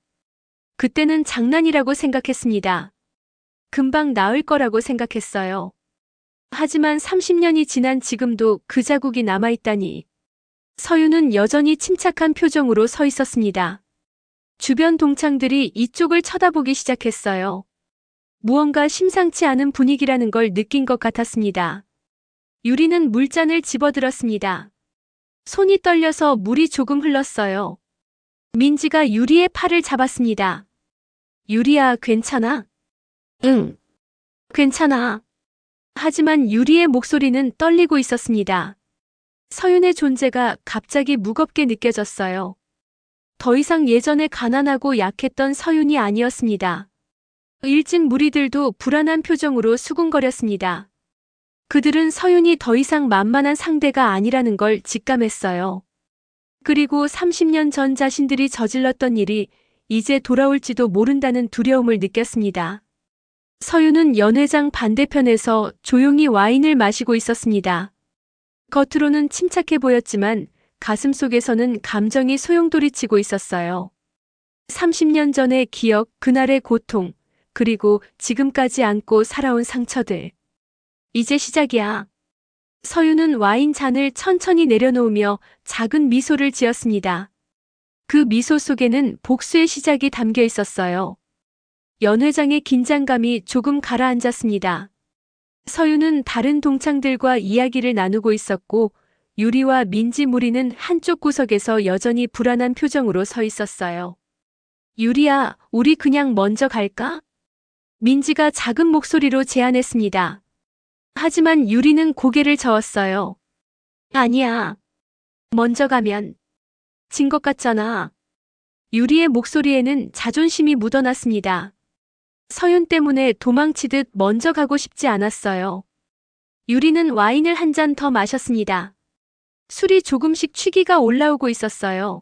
그때는 장난이라고 생각했습니다. 금방 나을 거라고 생각했어요. 하지만 30년이 지난 지금도 그 자국이 남아있다니. 서윤은 여전히 침착한 표정으로 서 있었습니다. 주변 동창들이 이쪽을 쳐다보기 시작했어요. 무언가 심상치 않은 분위기라는 걸 느낀 것 같았습니다. 유리는 물잔을 집어들었습니다. 손이 떨려서 물이 조금 흘렀어요. 민지가 유리의 팔을 잡았습니다. 유리야, 괜찮아? 응, 괜찮아. 하지만 유리의 목소리는 떨리고 있었습니다. 서윤의 존재가 갑자기 무겁게 느껴졌어요. 더 이상 예전에 가난하고 약했던 서윤이 아니었습니다. 일진 무리들도 불안한 표정으로 수군거렸습니다. 그들은 서윤이 더 이상 만만한 상대가 아니라는 걸 직감했어요. 그리고 30년 전 자신들이 저질렀던 일이 이제 돌아올지도 모른다는 두려움을 느꼈습니다. 서윤은 연회장 반대편에서 조용히 와인을 마시고 있었습니다. 겉으로는 침착해 보였지만 가슴속에서는 감정이 소용돌이치고 있었어요. 30년 전의 기억, 그날의 고통, 그리고 지금까지 안고 살아온 상처들. 이제 시작이야. 서윤은 와인 잔을 천천히 내려놓으며 작은 미소를 지었습니다. 그 미소 속에는 복수의 시작이 담겨 있었어요. 연회장의 긴장감이 조금 가라앉았습니다. 서윤은 다른 동창들과 이야기를 나누고 있었고 유리와 민지 무리는 한쪽 구석에서 여전히 불안한 표정으로 서 있었어요. 유리야, 우리 그냥 먼저 갈까? 민지가 작은 목소리로 제안했습니다. 하지만 유리는 고개를 저었어요. 아니야. 먼저 가면 진 것 같잖아. 유리의 목소리에는 자존심이 묻어났습니다. 서윤 때문에 도망치듯 먼저 가고 싶지 않았어요. 유리는 와인을 한 잔 더 마셨습니다. 술이 조금씩 취기가 올라오고 있었어요.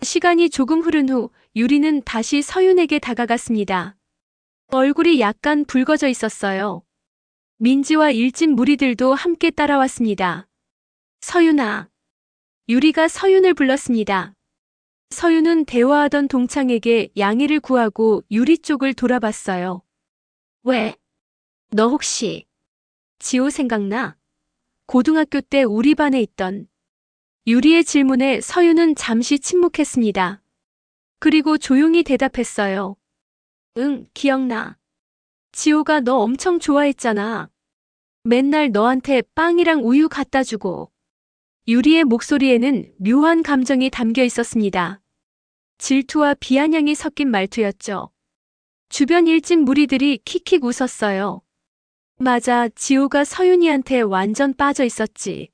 시간이 조금 흐른 후 유리는 다시 서윤에게 다가갔습니다. 얼굴이 약간 붉어져 있었어요. 민지와 일진 무리들도 함께 따라왔습니다. 서윤아. 유리가 서윤을 불렀습니다. 서윤은 대화하던 동창에게 양해를 구하고 유리 쪽을 돌아봤어요. 왜? 너 혹시 지호 생각나? 고등학교 때 우리 반에 있던. 유리의 질문에 서윤은 잠시 침묵했습니다. 그리고 조용히 대답했어요. 응, 기억나. 지호가 너 엄청 좋아했잖아. 맨날 너한테 빵이랑 우유 갖다 주고. 유리의 목소리에는 묘한 감정이 담겨 있었습니다. 질투와 비아냥이 섞인 말투였죠. 주변 일진 무리들이 킥킥 웃었어요. 맞아, 지호가 서윤이한테 완전 빠져 있었지.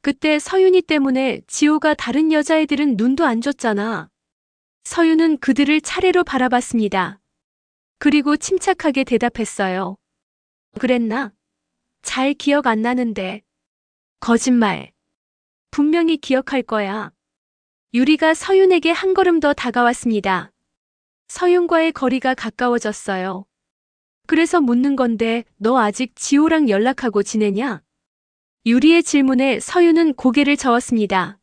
그때 서윤이 때문에 지호가 다른 여자애들은 눈도 안 줬잖아. 서윤은 그들을 차례로 바라봤습니다. 그리고 침착하게 대답했어요. 그랬나? 잘 기억 안 나는데. 거짓말. 분명히 기억할 거야. 유리가 서윤에게 한 걸음 더 다가왔습니다. 서윤과의 거리가 가까워졌어요. 그래서 묻는 건데 너 아직 지호랑 연락하고 지내냐? 유리의 질문에 서윤은 고개를 저었습니다.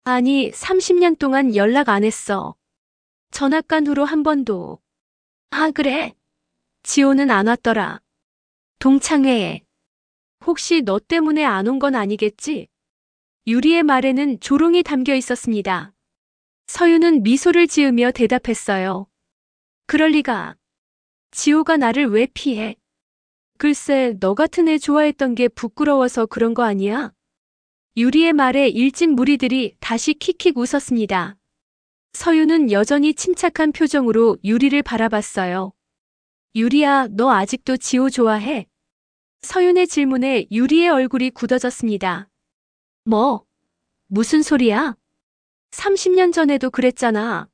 아니, 30년 동안 연락 안 했어. 전학간 후로 한 번도. 아, 그래? 지호는 안 왔더라. 동창회에. 혹시 너 때문에 안 온 건 아니겠지? 유리의 말에는 조롱이 담겨 있었습니다. 서윤은 미소를 지으며 대답했어요. 그럴 리가. 지호가 나를 왜 피해? 글쎄, 너 같은 애 좋아했던 게 부끄러워서 그런 거 아니야? 유리의 말에 일진 무리들이 다시 킥킥 웃었습니다. 서윤은 여전히 침착한 표정으로 유리를 바라봤어요. 유리야, 너 아직도 지호 좋아해? 서윤의 질문에 유리의 얼굴이 굳어졌습니다. 뭐? 무슨 소리야? 30년 전에도 그랬잖아.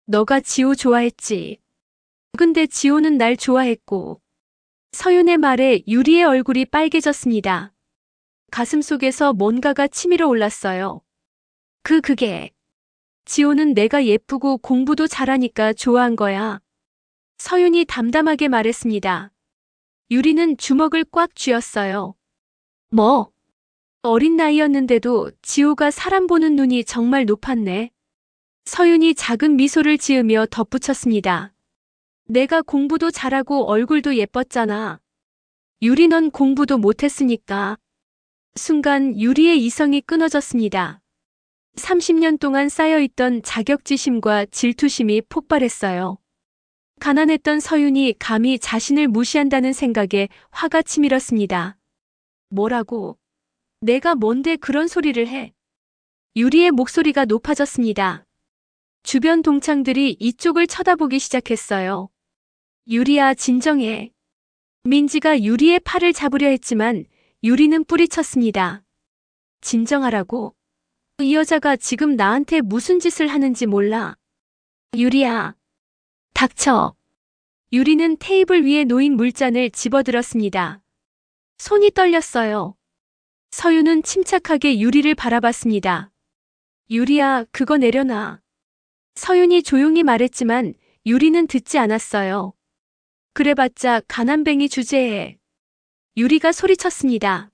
너가 지호 좋아했지. 근데 지호는 날 좋아했고. 서윤의 말에 유리의 얼굴이 빨개졌습니다. 가슴속에서 뭔가가 치밀어 올랐어요. 그게. 지호는 내가 예쁘고 공부도 잘하니까 좋아한 거야. 서윤이 담담하게 말했습니다. 유리는 주먹을 꽉 쥐었어요. 뭐? 어린 나이였는데도 지호가 사람 보는 눈이 정말 높았네. 서윤이 작은 미소를 지으며 덧붙였습니다. 내가 공부도 잘하고 얼굴도 예뻤잖아. 유리 넌 공부도 못했으니까. 순간 유리의 이성이 끊어졌습니다. 30년 동안 쌓여있던 자격지심과 질투심이 폭발했어요. 가난했던 서윤이 감히 자신을 무시한다는 생각에 화가 치밀었습니다. 뭐라고? 내가 뭔데 그런 소리를 해? 유리의 목소리가 높아졌습니다. 주변 동창들이 이쪽을 쳐다보기 시작했어요. 유리야, 진정해. 민지가 유리의 팔을 잡으려 했지만 유리는 뿌리쳤습니다. 진정하라고? 이 여자가 지금 나한테 무슨 짓을 하는지 몰라. 유리야. 닥쳐. 유리는 테이블 위에 놓인 물잔을 집어들었습니다. 손이 떨렸어요. 서윤은 침착하게 유리를 바라봤습니다. 유리야, 그거 내려놔. 서윤이 조용히 말했지만 유리는 듣지 않았어요. 그래봤자 가난뱅이 주제에. 유리가 소리쳤습니다.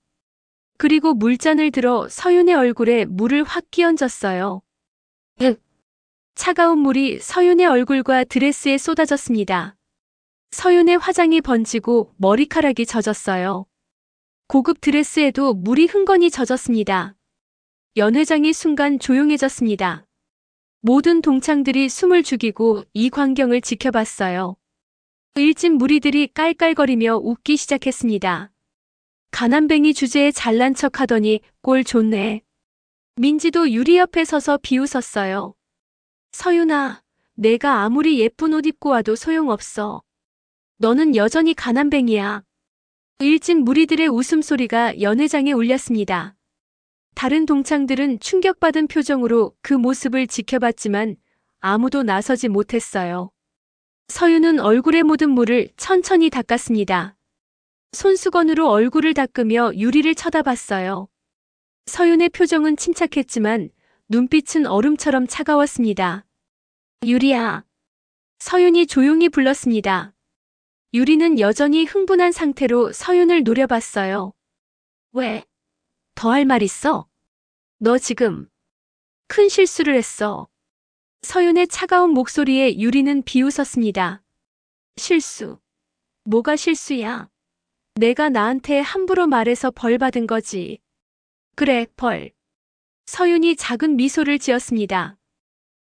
그리고 물잔을 들어 서윤의 얼굴에 물을 확 끼얹었어요. 차가운 물이 서윤의 얼굴과 드레스에 쏟아졌습니다. 서윤의 화장이 번지고 머리카락이 젖었어요. 고급 드레스에도 물이 흥건히 젖었습니다. 연회장이 순간 조용해졌습니다. 모든 동창들이 숨을 죽이고 이 광경을 지켜봤어요. 일진 무리들이 깔깔거리며 웃기 시작했습니다. 가난뱅이 주제에 잘난 척 하더니 꼴 좋네. 민지도 유리 옆에 서서 비웃었어요. 서윤아, 내가 아무리 예쁜 옷 입고 와도 소용없어. 너는 여전히 가난뱅이야. 일진 무리들의 웃음소리가 연회장에 울렸습니다. 다른 동창들은 충격받은 표정으로 그 모습을 지켜봤지만 아무도 나서지 못했어요. 서윤은 얼굴에 묻은 물을 천천히 닦았습니다. 손수건으로 얼굴을 닦으며 유리를 쳐다봤어요. 서윤의 표정은 침착했지만 눈빛은 얼음처럼 차가웠습니다. 유리야. 서윤이 조용히 불렀습니다. 유리는 여전히 흥분한 상태로 서윤을 노려봤어요. 왜? 더 할 말 있어? 너 지금 큰 실수를 했어. 서윤의 차가운 목소리에 유리는 비웃었습니다. 실수? 뭐가 실수야? 내가 나한테 함부로 말해서 벌 받은 거지. 그래, 벌. 서윤이 작은 미소를 지었습니다.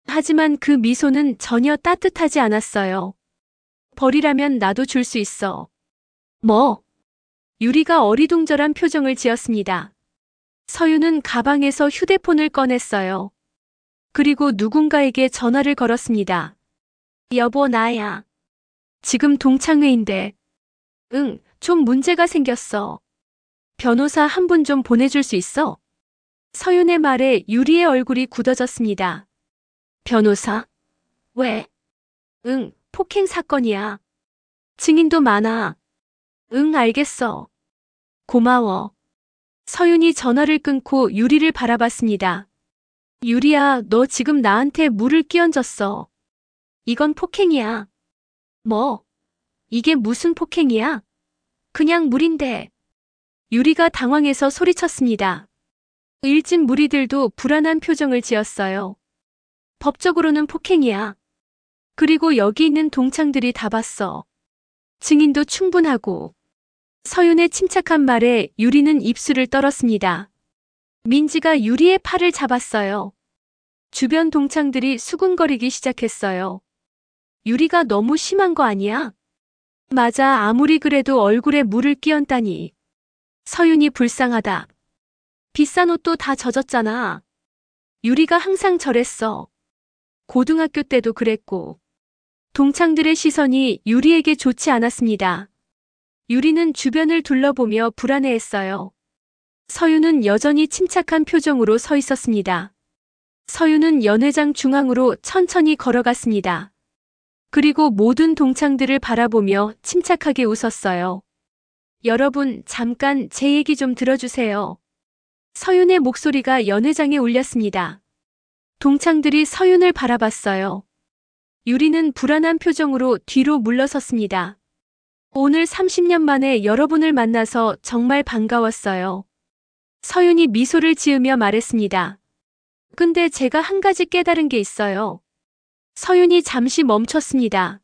하지만 그 미소는 전혀 따뜻하지 않았어요. 벌이라면 나도 줄 수 있어. 뭐? 유리가 어리둥절한 표정을 지었습니다. 서윤은 가방에서 휴대폰을 꺼냈어요. 그리고 누군가에게 전화를 걸었습니다. 여보, 나야. 지금 동창회인데. 응, 좀 문제가 생겼어. 변호사 한 분 좀 보내줄 수 있어? 서윤의 말에 유리의 얼굴이 굳어졌습니다. 변호사? 왜? 응, 폭행 사건이야. 증인도 많아. 응, 알겠어. 고마워. 서윤이 전화를 끊고 유리를 바라봤습니다. 유리야, 너 지금 나한테 물을 끼얹었어. 이건 폭행이야. 뭐? 이게 무슨 폭행이야? 그냥 물인데. 유리가 당황해서 소리쳤습니다. 일진 무리들도 불안한 표정을 지었어요. 법적으로는 폭행이야. 그리고 여기 있는 동창들이 다 봤어. 증인도 충분하고. 서윤의 침착한 말에 유리는 입술을 떨었습니다. 민지가 유리의 팔을 잡았어요. 주변 동창들이 수군거리기 시작했어요. 유리가 너무 심한 거 아니야? 맞아, 아무리 그래도 얼굴에 물을 끼얹다니. 서윤이 불쌍하다. 비싼 옷도 다 젖었잖아. 유리가 항상 저랬어. 고등학교 때도 그랬고. 동창들의 시선이 유리에게 좋지 않았습니다. 유리는 주변을 둘러보며 불안해했어요. 서윤은 여전히 침착한 표정으로 서 있었습니다. 서윤은 연회장 중앙으로 천천히 걸어갔습니다. 그리고 모든 동창들을 바라보며 침착하게 웃었어요. 여러분, 잠깐 제 얘기 좀 들어주세요. 서윤의 목소리가 연회장에 울렸습니다. 동창들이 서윤을 바라봤어요. 유리는 불안한 표정으로 뒤로 물러섰습니다. 오늘 30년 만에 여러분을 만나서 정말 반가웠어요. 서윤이 미소를 지으며 말했습니다. 근데 제가 한 가지 깨달은 게 있어요. 서윤이 잠시 멈췄습니다.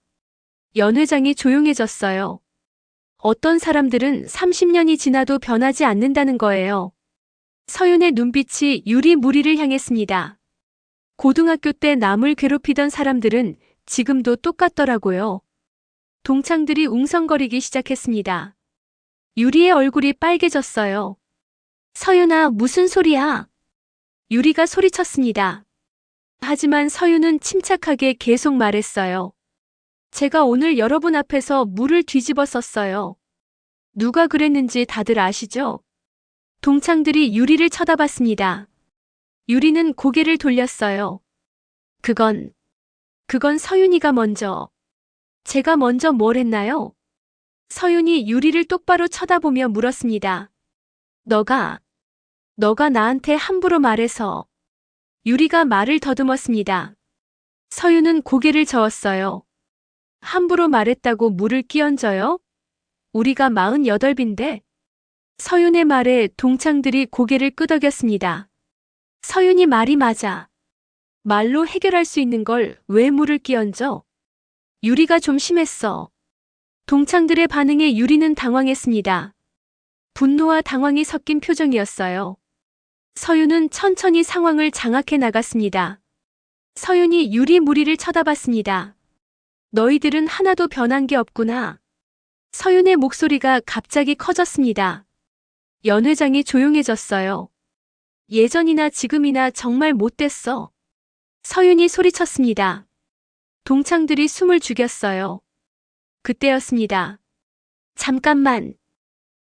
연회장이 조용해졌어요. 어떤 사람들은 30년이 지나도 변하지 않는다는 거예요. 서윤의 눈빛이 유리 무리를 향했습니다. 고등학교 때 남을 괴롭히던 사람들은 지금도 똑같더라고요. 동창들이 웅성거리기 시작했습니다. 유리의 얼굴이 빨개졌어요. 서윤아, 무슨 소리야? 유리가 소리쳤습니다. 하지만 서윤은 침착하게 계속 말했어요. 제가 오늘 여러분 앞에서 물을 뒤집어 썼어요. 누가 그랬는지 다들 아시죠? 동창들이 유리를 쳐다봤습니다. 유리는 고개를 돌렸어요. 그건 서윤이가 먼저. 제가 먼저 뭘 했나요? 서윤이 유리를 똑바로 쳐다보며 물었습니다. 너가 나한테 함부로 말해서. 유리가 말을 더듬었습니다. 서윤은 고개를 저었어요. 함부로 말했다고 물을 끼얹어요? 우리가 48인데. 서윤의 말에 동창들이 고개를 끄덕였습니다. 서윤이 말이 맞아. 말로 해결할 수 있는 걸 왜 물을 끼얹어? 유리가 좀 심했어. 동창들의 반응에 유리는 당황했습니다. 분노와 당황이 섞인 표정이었어요. 서윤은 천천히 상황을 장악해 나갔습니다. 서윤이 유리 무리를 쳐다봤습니다. 너희들은 하나도 변한 게 없구나. 서윤의 목소리가 갑자기 커졌습니다. 연회장이 조용해졌어요. 예전이나 지금이나 정말 못됐어. 서윤이 소리쳤습니다. 동창들이 숨을 죽였어요. 그때였습니다. 잠깐만.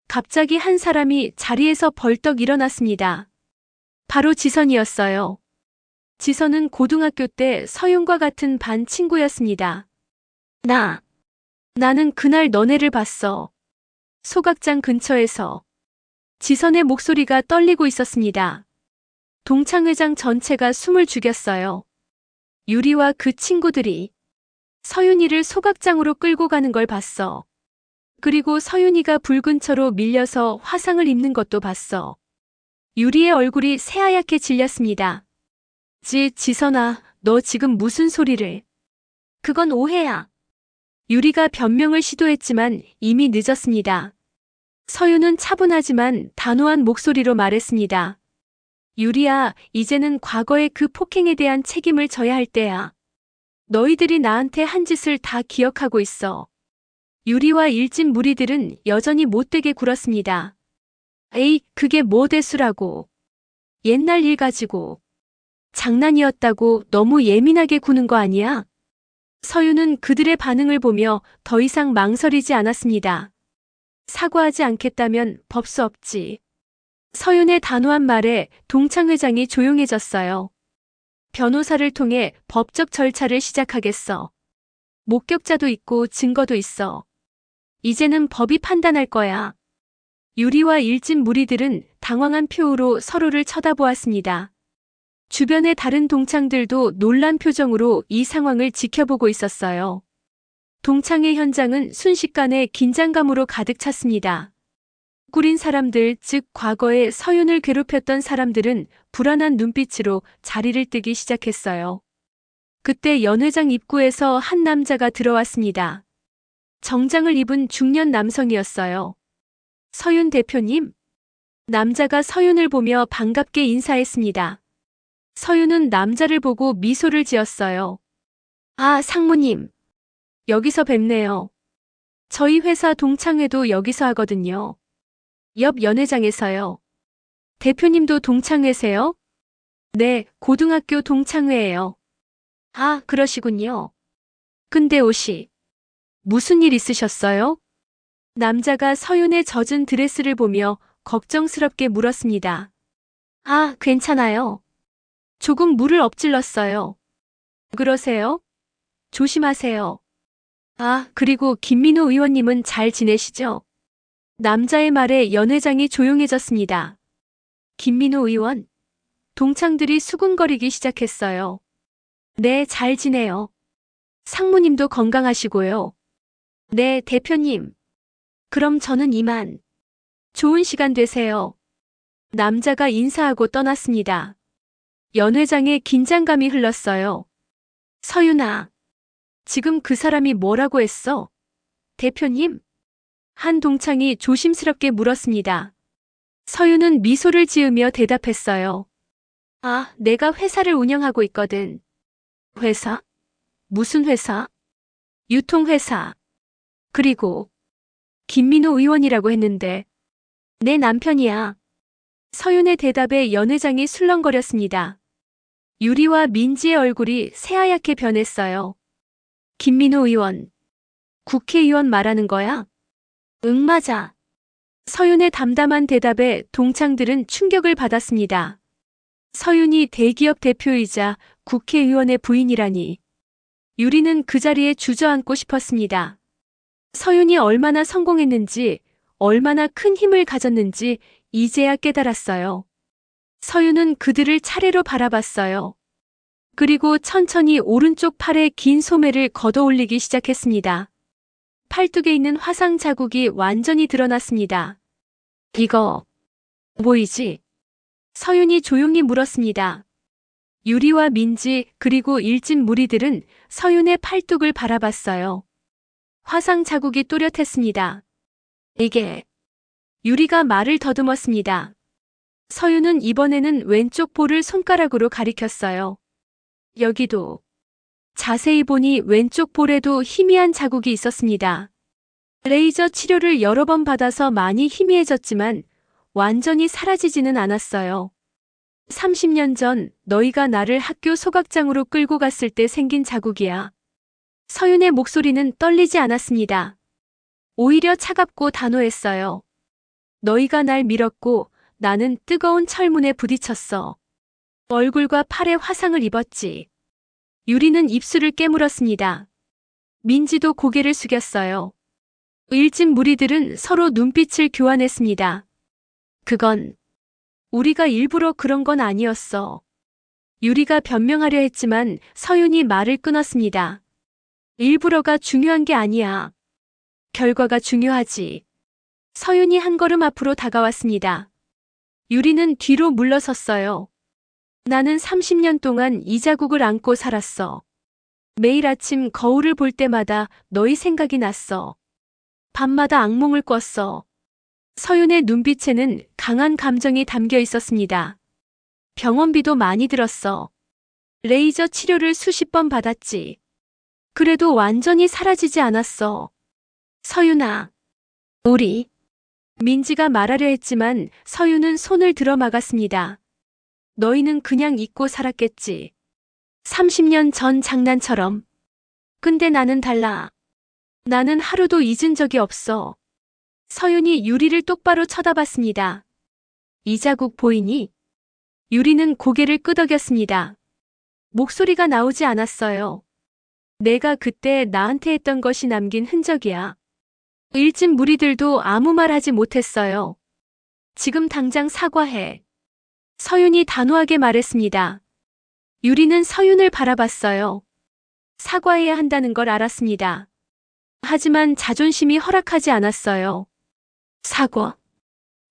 갑자기 한 사람이 자리에서 벌떡 일어났습니다. 바로 지선이었어요. 지선은 고등학교 때 서윤과 같은 반 친구였습니다. 나는 그날 너네를 봤어. 소각장 근처에서. 지선의 목소리가 떨리고 있었습니다. 동창회장 전체가 숨을 죽였어요. 유리와 그 친구들이 서윤이를 소각장으로 끌고 가는 걸 봤어. 그리고 서윤이가 붉은 차로 밀려서 화상을 입는 것도 봤어. 유리의 얼굴이 새하얗게 질렸습니다. 지선아, 너 지금 무슨 소리를. 그건 오해야. 유리가 변명을 시도했지만 이미 늦었습니다. 서윤은 차분하지만 단호한 목소리로 말했습니다. 유리야, 이제는 과거의 그 폭행에 대한 책임을 져야 할 때야. 너희들이 나한테 한 짓을 다 기억하고 있어. 유리와 일진 무리들은 여전히 못되게 굴었습니다. 에이, 그게 뭐 대수라고. 옛날 일 가지고. 장난이었다고 너무 예민하게 구는 거 아니야? 서유는 그들의 반응을 보며 더 이상 망설이지 않았습니다. 사과하지 않겠다면 법수 없지. 서윤의 단호한 말에 동창 회장이 조용해졌어요. 변호사를 통해 법적 절차를 시작하겠어. 목격자도 있고 증거도 있어. 이제는 법이 판단할 거야. 유리와 일진 무리들은 당황한 표우로 서로를 쳐다보았습니다. 주변의 다른 동창들도 놀란 표정으로 이 상황을 지켜보고 있었어요. 동창회 현장은 순식간에 긴장감으로 가득 찼습니다. 꾸린 사람들, 즉 과거에 서윤을 괴롭혔던 사람들은 불안한 눈빛으로 자리를 뜨기 시작했어요. 그때 연회장 입구에서 한 남자가 들어왔습니다. 정장을 입은 중년 남성이었어요. 서윤 대표님? 남자가 서윤을 보며 반갑게 인사했습니다. 서윤은 남자를 보고 미소를 지었어요. 아, 상무님. 여기서 뵙네요. 저희 회사 동창회도 여기서 하거든요. 옆 연회장에서요. 대표님도 동창회세요? 네, 고등학교 동창회예요. 아, 그러시군요. 근데 옷이 무슨 일 있으셨어요? 남자가 서윤의 젖은 드레스를 보며 걱정스럽게 물었습니다. 아, 괜찮아요. 조금 물을 엎질렀어요. 그러세요? 조심하세요. 아, 그리고 김민호 의원님은 잘 지내시죠? 남자의 말에 연회장이 조용해졌습니다. 김민호 의원? 동창들이 수군거리기 시작했어요. 네, 잘 지내요. 상무님도 건강하시고요. 네, 대표님. 그럼 저는 이만. 좋은 시간 되세요. 남자가 인사하고 떠났습니다. 연회장에 긴장감이 흘렀어요. 서윤아. 지금 그 사람이 뭐라고 했어? 대표님? 한 동창이 조심스럽게 물었습니다. 서윤은 미소를 지으며 대답했어요. 아, 내가 회사를 운영하고 있거든. 회사? 무슨 회사? 유통회사. 그리고 김민호 의원이라고 했는데 내 남편이야. 서윤의 대답에 연회장이 술렁거렸습니다. 유리와 민지의 얼굴이 새하얗게 변했어요. 김민호 의원. 국회의원 말하는 거야? 응, 맞아. 서윤의 담담한 대답에 동창들은 충격을 받았습니다. 서윤이 대기업 대표이자 국회의원의 부인이라니. 유리는 그 자리에 주저앉고 싶었습니다. 서윤이 얼마나 성공했는지, 얼마나 큰 힘을 가졌는지 이제야 깨달았어요. 서윤은 그들을 차례로 바라봤어요. 그리고 천천히 오른쪽 팔에 긴 소매를 걷어올리기 시작했습니다. 팔뚝에 있는 화상 자국이 완전히 드러났습니다. 이거 보이지? 서윤이 조용히 물었습니다. 유리와 민지 그리고 일진 무리들은 서윤의 팔뚝을 바라봤어요. 화상 자국이 또렷했습니다. 이게 유리가 말을 더듬었습니다. 서윤은 이번에는 왼쪽 볼을 손가락으로 가리켰어요. 여기도. 자세히 보니 왼쪽 볼에도 희미한 자국이 있었습니다. 레이저 치료를 여러 번 받아서 많이 희미해졌지만 완전히 사라지지는 않았어요. 30년 전 너희가 나를 학교 소각장으로 끌고 갔을 때 생긴 자국이야. 서윤의 목소리는 떨리지 않았습니다. 오히려 차갑고 단호했어요. 너희가 날 밀었고 나는 뜨거운 철문에 부딪혔어. 얼굴과 팔에 화상을 입었지. 유리는 입술을 깨물었습니다. 민지도 고개를 숙였어요. 일진 무리들은 서로 눈빛을 교환했습니다. 그건 우리가 일부러 그런 건 아니었어. 유리가 변명하려 했지만 서윤이 말을 끊었습니다. 일부러가 중요한 게 아니야. 결과가 중요하지. 서윤이 한 걸음 앞으로 다가왔습니다. 유리는 뒤로 물러섰어요. 나는 30년 동안 이 자국을 안고 살았어. 매일 아침 거울을 볼 때마다 너희 생각이 났어. 밤마다 악몽을 꿨어. 서윤의 눈빛에는 강한 감정이 담겨 있었습니다. 병원비도 많이 들었어. 레이저 치료를 수십 번 받았지. 그래도 완전히 사라지지 않았어. 서윤아, 우리. 민지가 말하려 했지만 서윤은 손을 들어 막았습니다. 너희는 그냥 잊고 살았겠지. 30년 전 장난처럼. 근데 나는 달라. 나는 하루도 잊은 적이 없어. 서윤이 유리를 똑바로 쳐다봤습니다. 이 자국 보이니? 유리는 고개를 끄덕였습니다. 목소리가 나오지 않았어요. 내가 그때 나한테 했던 것이 남긴 흔적이야. 일진 무리들도 아무 말 하지 못했어요. 지금 당장 사과해. 서윤이 단호하게 말했습니다. 유리는 서윤을 바라봤어요. 사과해야 한다는 걸 알았습니다. 하지만 자존심이 허락하지 않았어요. 사과.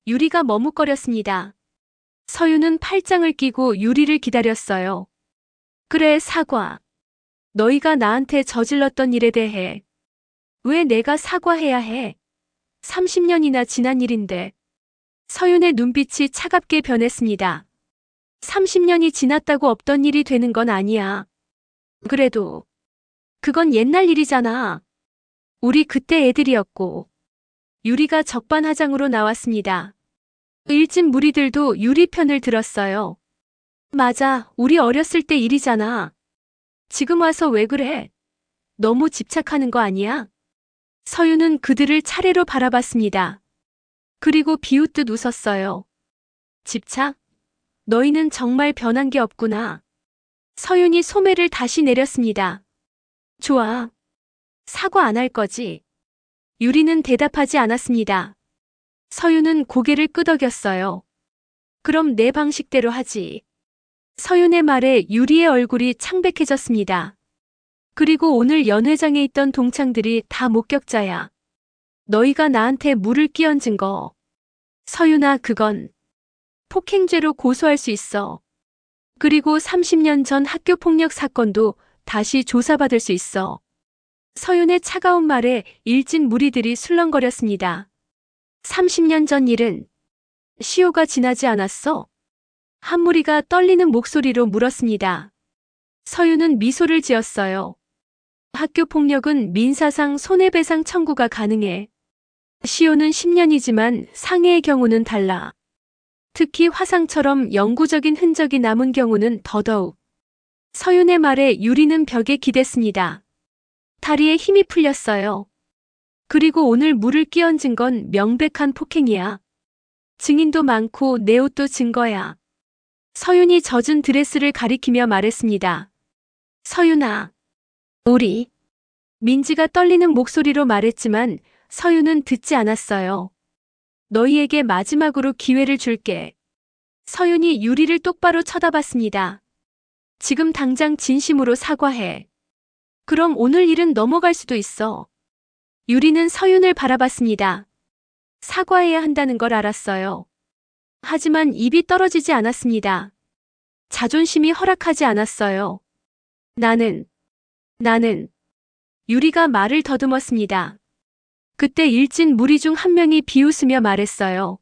유리가 머뭇거렸습니다. 서윤은 팔짱을 끼고 유리를 기다렸어요. 그래, 사과. 너희가 나한테 저질렀던 일에 대해. 왜 내가 사과해야 해? 30년이나 지난 일인데. 서윤의 눈빛이 차갑게 변했습니다. 30년이 지났다고 없던 일이 되는 건 아니야. 그래도 그건 옛날 일이잖아. 우리 그때 애들이었고. 유리가 적반하장으로 나왔습니다. 일진 무리들도 유리 편을 들었어요. 맞아, 우리 어렸을 때 일이잖아. 지금 와서 왜 그래? 너무 집착하는 거 아니야? 서윤은 그들을 차례로 바라봤습니다. 그리고 비웃듯 웃었어요. 집착? 너희는 정말 변한 게 없구나. 서윤이 소매를 다시 내렸습니다. 좋아. 사과 안 할 거지? 유리는 대답하지 않았습니다. 서윤은 고개를 끄덕였어요. 그럼 내 방식대로 하지. 서윤의 말에 유리의 얼굴이 창백해졌습니다. 그리고 오늘 연회장에 있던 동창들이 다 목격자야. 너희가 나한테 물을 끼얹은 거. 서윤아, 그건 폭행죄로 고소할 수 있어. 그리고 30년 전 학교폭력 사건도 다시 조사받을 수 있어. 서윤의 차가운 말에 일진 무리들이 술렁거렸습니다. 30년 전 일은 시효가 지나지 않았어? 한 무리가 떨리는 목소리로 물었습니다. 서윤은 미소를 지었어요. 학교폭력은 민사상 손해배상 청구가 가능해. 시효는 10년이지만 상해의 경우는 달라. 특히 화상처럼 영구적인 흔적이 남은 경우는 더더욱. 서윤의 말에 유리는 벽에 기댔습니다. 다리에 힘이 풀렸어요. 그리고 오늘 물을 끼얹은 건 명백한 폭행이야. 증인도 많고 내 옷도 증거야. 서윤이 젖은 드레스를 가리키며 말했습니다. 서윤아, 우리. 민지가 떨리는 목소리로 말했지만 서윤은 듣지 않았어요. 너희에게 마지막으로 기회를 줄게. 서윤이 유리를 똑바로 쳐다봤습니다. 지금 당장 진심으로 사과해. 그럼 오늘 일은 넘어갈 수도 있어. 유리는 서윤을 바라봤습니다. 사과해야 한다는 걸 알았어요. 하지만 입이 떨어지지 않았습니다. 자존심이 허락하지 않았어요. 나는. 유리가 말을 더듬었습니다. 그때 일진 무리 중 한 명이 비웃으며 말했어요.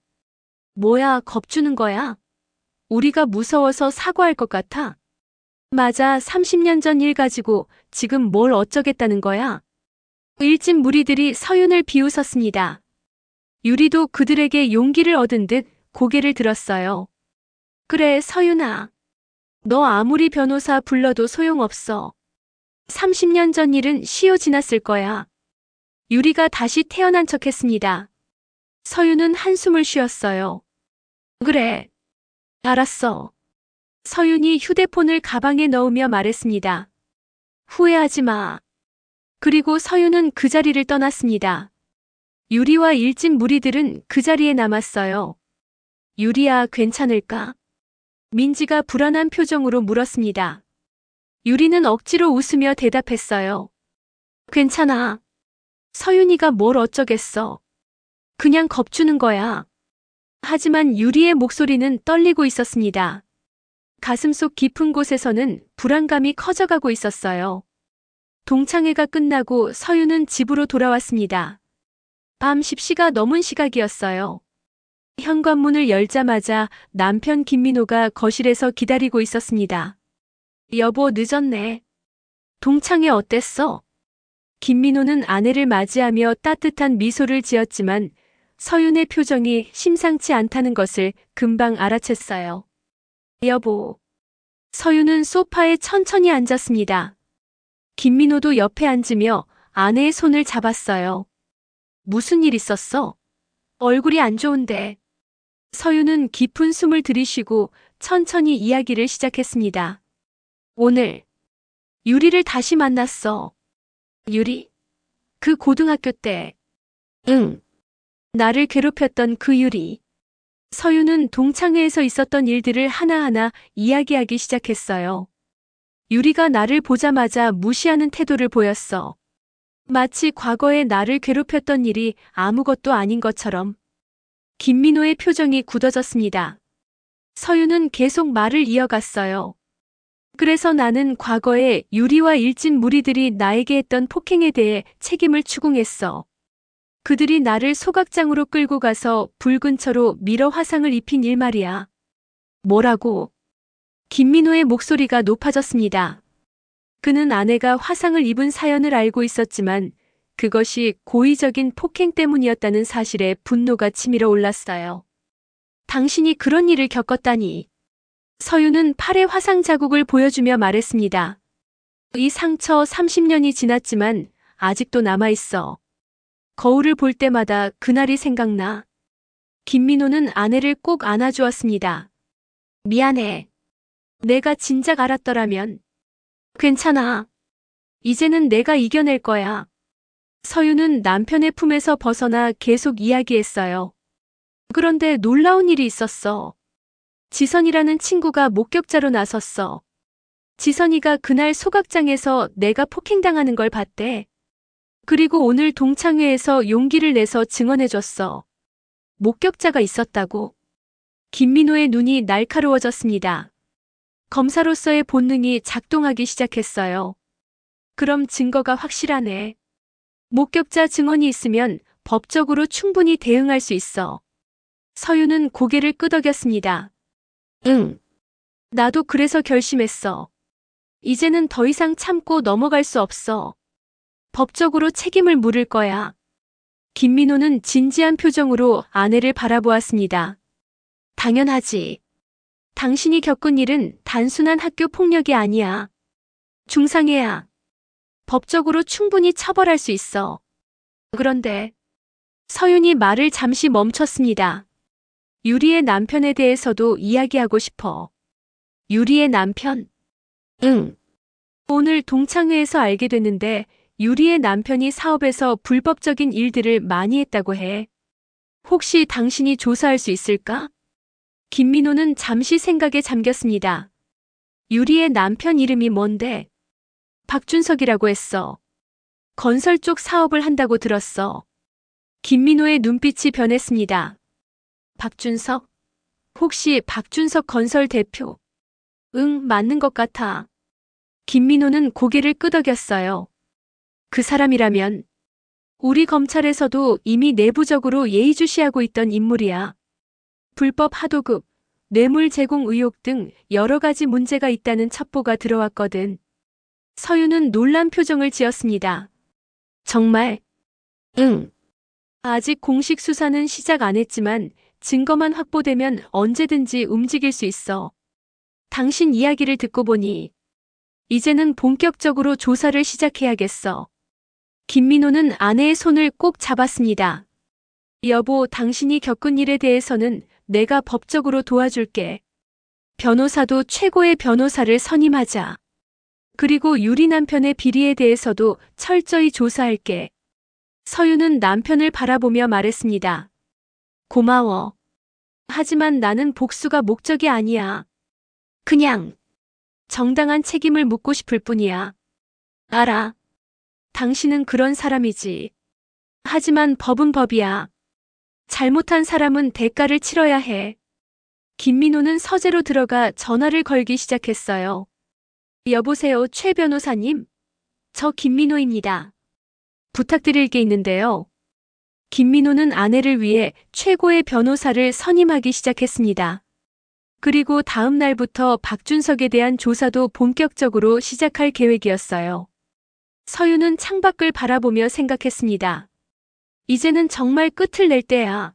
뭐야, 겁주는 거야? 우리가 무서워서 사과할 것 같아? 맞아, 30년 전 일 가지고 지금 뭘 어쩌겠다는 거야? 일진 무리들이 서윤을 비웃었습니다. 유리도 그들에게 용기를 얻은 듯 고개를 들었어요. 그래, 서윤아. 너 아무리 변호사 불러도 소용없어. 30년 전 일은 시효 지났을 거야. 유리가 다시 태어난 척했습니다. 서윤은 한숨을 쉬었어요. 그래. 알았어. 서윤이 휴대폰을 가방에 넣으며 말했습니다. 후회하지 마. 그리고 서윤은 그 자리를 떠났습니다. 유리와 일진 무리들은 그 자리에 남았어요. 유리야, 괜찮을까? 민지가 불안한 표정으로 물었습니다. 유리는 억지로 웃으며 대답했어요. 괜찮아. 서윤이가 뭘 어쩌겠어. 그냥 겁주는 거야. 하지만 유리의 목소리는 떨리고 있었습니다. 가슴속 깊은 곳에서는 불안감이 커져가고 있었어요. 동창회가 끝나고 서윤은 집으로 돌아왔습니다. 밤 10시가 넘은 시각이었어요. 현관문을 열자마자 남편 김민호가 거실에서 기다리고 있었습니다. 여보, 늦었네. 동창회 어땠어? 김민호는 아내를 맞이하며 따뜻한 미소를 지었지만 서윤의 표정이 심상치 않다는 것을 금방 알아챘어요. 여보. 서윤은 소파에 천천히 앉았습니다. 김민호도 옆에 앉으며 아내의 손을 잡았어요. 무슨 일 있었어? 얼굴이 안 좋은데. 서윤은 깊은 숨을 들이쉬고 천천히 이야기를 시작했습니다. 오늘 유리를 다시 만났어. 유리? 그 고등학교 때. 응. 나를 괴롭혔던 그 유리. 서윤은 동창회에서 있었던 일들을 하나하나 이야기하기 시작했어요. 유리가 나를 보자마자 무시하는 태도를 보였어. 마치 과거에 나를 괴롭혔던 일이 아무것도 아닌 것처럼. 김민호의 표정이 굳어졌습니다. 서윤은 계속 말을 이어갔어요. 그래서 나는 과거에 유리와 일진 무리들이 나에게 했던 폭행에 대해 책임을 추궁했어. 그들이 나를 소각장으로 끌고 가서 붉은 차로 밀어 화상을 입힌 일 말이야. 뭐라고? 김민호의 목소리가 높아졌습니다. 그는 아내가 화상을 입은 사연을 알고 있었지만 그것이 고의적인 폭행 때문이었다는 사실에 분노가 치밀어 올랐어요. 당신이 그런 일을 겪었다니. 서윤은 팔에 화상 자국을 보여주며 말했습니다. 이 상처 30년이 지났지만 아직도 남아있어. 거울을 볼 때마다 그날이 생각나. 김민호는 아내를 꼭 안아주었습니다. 미안해. 내가 진작 알았더라면. 괜찮아. 이제는 내가 이겨낼 거야. 서윤은 남편의 품에서 벗어나 계속 이야기했어요. 그런데 놀라운 일이 있었어. 지선이라는 친구가 목격자로 나섰어. 지선이가 그날 소각장에서 내가 폭행당하는 걸 봤대. 그리고 오늘 동창회에서 용기를 내서 증언해줬어. 목격자가 있었다고. 김민호의 눈이 날카로워졌습니다. 검사로서의 본능이 작동하기 시작했어요. 그럼 증거가 확실하네. 목격자 증언이 있으면 법적으로 충분히 대응할 수 있어. 서윤은 고개를 끄덕였습니다. 응. 나도 그래서 결심했어. 이제는 더 이상 참고 넘어갈 수 없어. 법적으로 책임을 물을 거야. 김민호는 진지한 표정으로 아내를 바라보았습니다. 당연하지. 당신이 겪은 일은 단순한 학교 폭력이 아니야. 중상해야. 법적으로 충분히 처벌할 수 있어. 그런데 서윤이 말을 잠시 멈췄습니다. 유리의 남편에 대해서도 이야기하고 싶어. 유리의 남편? 응. 오늘 동창회에서 알게 됐는데 유리의 남편이 사업에서 불법적인 일들을 많이 했다고 해. 혹시 당신이 조사할 수 있을까? 김민호는 잠시 생각에 잠겼습니다. 유리의 남편 이름이 뭔데? 박준석이라고 했어. 건설 쪽 사업을 한다고 들었어. 김민호의 눈빛이 변했습니다. 박준석? 혹시 박준석 건설 대표? 응, 맞는 것 같아. 김민호는 고개를 끄덕였어요. 그 사람이라면 우리 검찰에서도 이미 내부적으로 예의주시하고 있던 인물이야. 불법 하도급, 뇌물 제공 의혹 등 여러 가지 문제가 있다는 첩보가 들어왔거든. 서윤은 놀란 표정을 지었습니다. 정말? 응. 아직 공식 수사는 시작 안 했지만 증거만 확보되면 언제든지 움직일 수 있어. 당신 이야기를 듣고 보니 이제는 본격적으로 조사를 시작해야겠어. 김민호는 아내의 손을 꼭 잡았습니다. 여보, 당신이 겪은 일에 대해서는 내가 법적으로 도와줄게. 변호사도 최고의 변호사를 선임하자. 그리고 유리 남편의 비리에 대해서도 철저히 조사할게. 서윤은 남편을 바라보며 말했습니다. 고마워. 하지만 나는 복수가 목적이 아니야. 그냥 정당한 책임을 묻고 싶을 뿐이야. 알아. 당신은 그런 사람이지. 하지만 법은 법이야. 잘못한 사람은 대가를 치러야 해. 김민호는 서재로 들어가 전화를 걸기 시작했어요. 여보세요, 최 변호사님? 저 김민호입니다. 부탁드릴 게 있는데요. 김민호는 아내를 위해 최고의 변호사를 선임하기 시작했습니다. 그리고 다음 날부터 박준석에 대한 조사도 본격적으로 시작할 계획이었어요. 서윤은 창밖을 바라보며 생각했습니다. 이제는 정말 끝을 낼 때야.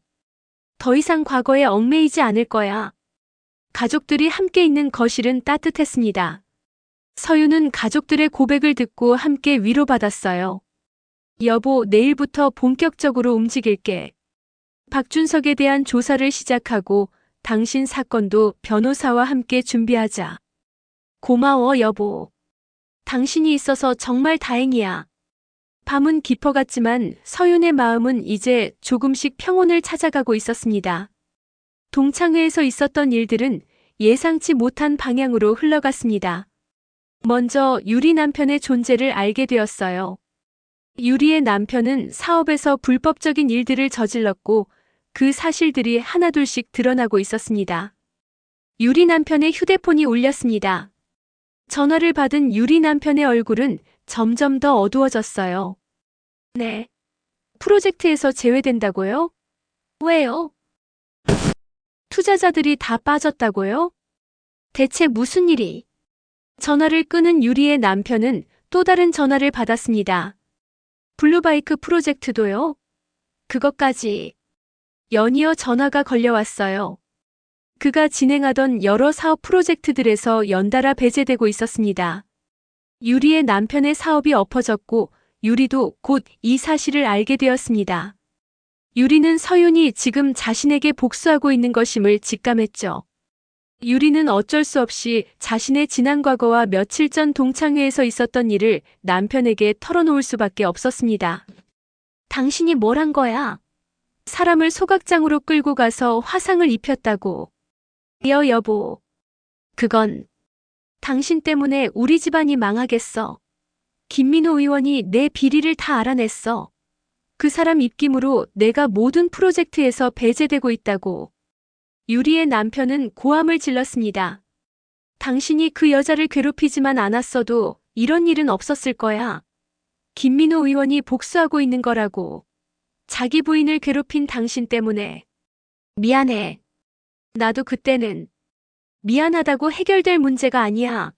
더 이상 과거에 얽매이지 않을 거야. 가족들이 함께 있는 거실은 따뜻했습니다. 서윤은 가족들의 고백을 듣고 함께 위로받았어요. 여보, 내일부터 본격적으로 움직일게. 박준석에 대한 조사를 시작하고 당신 사건도 변호사와 함께 준비하자. 고마워, 여보. 당신이 있어서 정말 다행이야. 밤은 깊어갔지만 서윤의 마음은 이제 조금씩 평온을 찾아가고 있었습니다. 동창회에서 있었던 일들은 예상치 못한 방향으로 흘러갔습니다. 먼저 유리 남편의 존재를 알게 되었어요. 유리의 남편은 사업에서 불법적인 일들을 저질렀고 그 사실들이 하나둘씩 드러나고 있었습니다. 유리 남편의 휴대폰이 울렸습니다. 전화를 받은 유리 남편의 얼굴은 점점 더 어두워졌어요. 네. 프로젝트에서 제외된다고요? 왜요? 투자자들이 다 빠졌다고요? 대체 무슨 일이? 전화를 끊은 유리의 남편은 또 다른 전화를 받았습니다. 블루바이크 프로젝트도요? 그것까지. 연이어 전화가 걸려왔어요. 그가 진행하던 여러 사업 프로젝트들에서 연달아 배제되고 있었습니다. 유리의 남편의 사업이 엎어졌고 유리도 곧 이 사실을 알게 되었습니다. 유리는 서윤이 지금 자신에게 복수하고 있는 것임을 직감했죠. 유리는 어쩔 수 없이 자신의 지난 과거와 며칠 전 동창회에서 있었던 일을 남편에게 털어놓을 수밖에 없었습니다. 당신이 뭘 한 거야? 사람을 소각장으로 끌고 가서 화상을 입혔다고. 여보. 그건 당신 때문에 우리 집안이 망하겠어. 김민호 의원이 내 비리를 다 알아냈어. 그 사람 입김으로 내가 모든 프로젝트에서 배제되고 있다고. 유리의 남편은 고함을 질렀습니다. 당신이 그 여자를 괴롭히지만 않았어도 이런 일은 없었을 거야. 김민호 의원이 복수하고 있는 거라고. 자기 부인을 괴롭힌 당신 때문에. 미안해. 나도 그때는 미안하다고 해결될 문제가 아니야.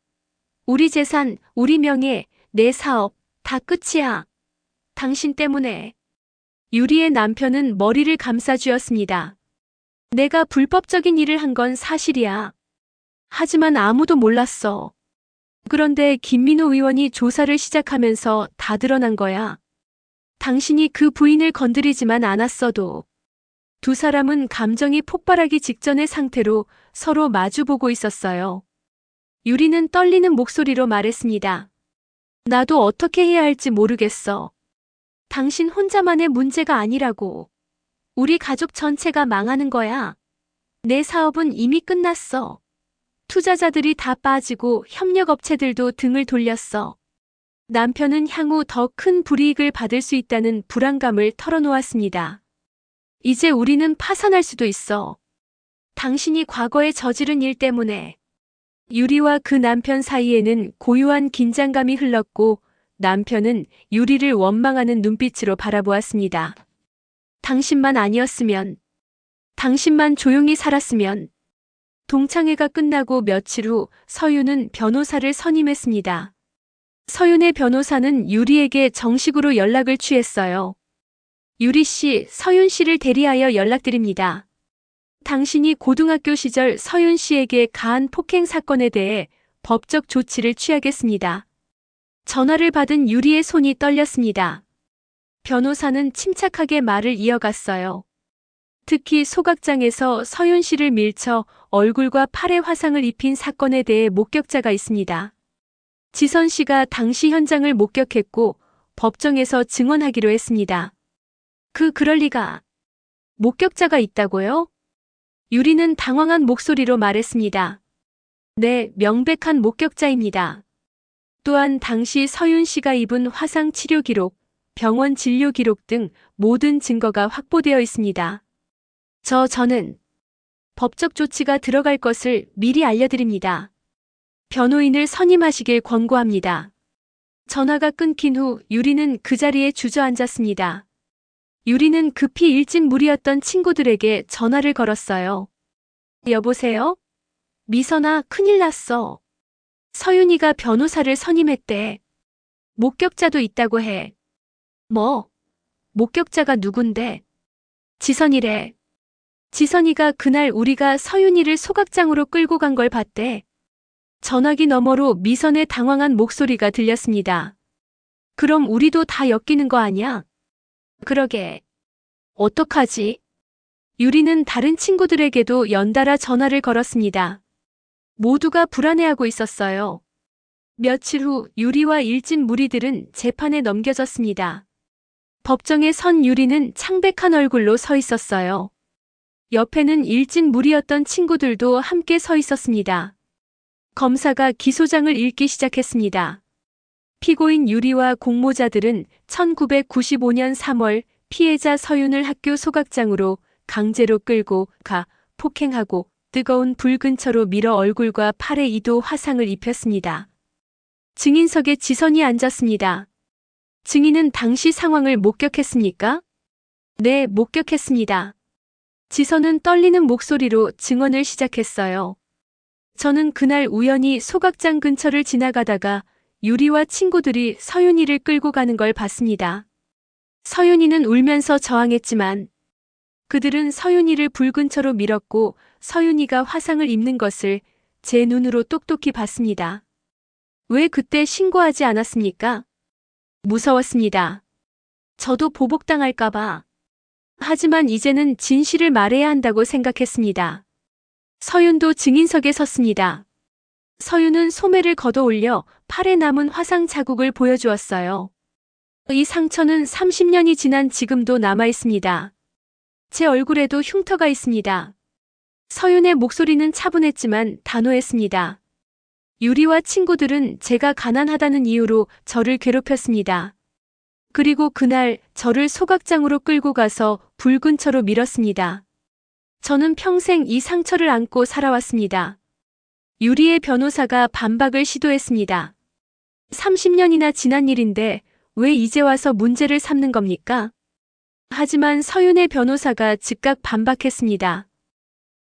우리 재산, 우리 명예, 내 사업 다 끝이야. 당신 때문에. 유리의 남편은 머리를 감싸쥐었습니다. 내가 불법적인 일을 한 건 사실이야. 하지만 아무도 몰랐어. 그런데 김민호 의원이 조사를 시작하면서 다 드러난 거야. 당신이 그 부인을 건드리지만 않았어도. 두 사람은 감정이 폭발하기 직전의 상태로 서로 마주보고 있었어요. 유리는 떨리는 목소리로 말했습니다. 나도 어떻게 해야 할지 모르겠어. 당신 혼자만의 문제가 아니라고. 우리 가족 전체가 망하는 거야. 내 사업은 이미 끝났어. 투자자들이 다 빠지고 협력업체들도 등을 돌렸어. 남편은 향후 더 큰 불이익을 받을 수 있다는 불안감을 털어놓았습니다. 이제 우리는 파산할 수도 있어. 당신이 과거에 저지른 일 때문에. 유리와 그 남편 사이에는 고요한 긴장감이 흘렀고 남편은 유리를 원망하는 눈빛으로 바라보았습니다. 당신만 아니었으면, 당신만 조용히 살았으면. 동창회가 끝나고 며칠 후 서윤은 변호사를 선임했습니다. 서윤의 변호사는 유리에게 정식으로 연락을 취했어요. 유리 씨, 서윤 씨를 대리하여 연락드립니다. 당신이 고등학교 시절 서윤 씨에게 가한 폭행 사건에 대해 법적 조치를 취하겠습니다. 전화를 받은 유리의 손이 떨렸습니다. 변호사는 침착하게 말을 이어갔어요. 특히 소각장에서 서윤 씨를 밀쳐 얼굴과 팔에 화상을 입힌 사건에 대해 목격자가 있습니다. 지선 씨가 당시 현장을 목격했고 법정에서 증언하기로 했습니다. 그럴 리가. 목격자가 있다고요? 유리는 당황한 목소리로 말했습니다. 네, 명백한 목격자입니다. 또한 당시 서윤 씨가 입은 화상 치료 기록, 병원 진료 기록 등 모든 증거가 확보되어 있습니다. 저는 법적 조치가 들어갈 것을 미리 알려드립니다. 변호인을 선임하시길 권고합니다. 전화가 끊긴 후 유리는 그 자리에 주저앉았습니다. 유리는 급히 일진무리였던 친구들에게 전화를 걸었어요. 여보세요? 미선아, 큰일 났어. 서윤이가 변호사를 선임했대. 목격자도 있다고 해. 뭐? 목격자가 누군데? 지선이래. 지선이가 그날 우리가 서윤이를 소각장으로 끌고 간 걸 봤대. 전화기 너머로 미선의 당황한 목소리가 들렸습니다. 그럼 우리도 다 엮이는 거 아니야? 그러게. 어떡하지? 유리는 다른 친구들에게도 연달아 전화를 걸었습니다. 모두가 불안해하고 있었어요. 며칠 후 유리와 일진 무리들은 재판에 넘겨졌습니다. 법정에 선 유리는 창백한 얼굴로 서 있었어요. 옆에는 일진 무리였던 친구들도 함께 서 있었습니다. 검사가 기소장을 읽기 시작했습니다. 피고인 유리와 공모자들은 1995년 3월 피해자 서윤을 학교 소각장으로 강제로 끌고 가 폭행하고 뜨거운 불 근처로 밀어 얼굴과 팔에 2도 화상을 입혔습니다. 증인석에 지선이 앉았습니다. 증인은 당시 상황을 목격했습니까? 네, 목격했습니다. 지선은 떨리는 목소리로 증언을 시작했어요. 저는 그날 우연히 소각장 근처를 지나가다가 유리와 친구들이 서윤이를 끌고 가는 걸 봤습니다. 서윤이는 울면서 저항했지만 그들은 서윤이를 불 근처로 밀었고 서윤이가 화상을 입는 것을 제 눈으로 똑똑히 봤습니다. 왜 그때 신고하지 않았습니까? 무서웠습니다. 저도 보복당할까봐. 하지만 이제는 진실을 말해야 한다고 생각했습니다. 서윤도 증인석에 섰습니다. 서윤은 소매를 걷어올려 팔에 남은 화상 자국을 보여주었어요. 이 상처는 30년이 지난 지금도 남아있습니다. 제 얼굴에도 흉터가 있습니다. 서윤의 목소리는 차분했지만 단호했습니다. 유리와 친구들은 제가 가난하다는 이유로 저를 괴롭혔습니다. 그리고 그날 저를 소각장으로 끌고 가서 불 근처로 밀었습니다. 저는 평생 이 상처를 안고 살아왔습니다. 유리의 변호사가 반박을 시도했습니다. 30년이나 지난 일인데 왜 이제 와서 문제를 삼는 겁니까? 하지만 서윤의 변호사가 즉각 반박했습니다.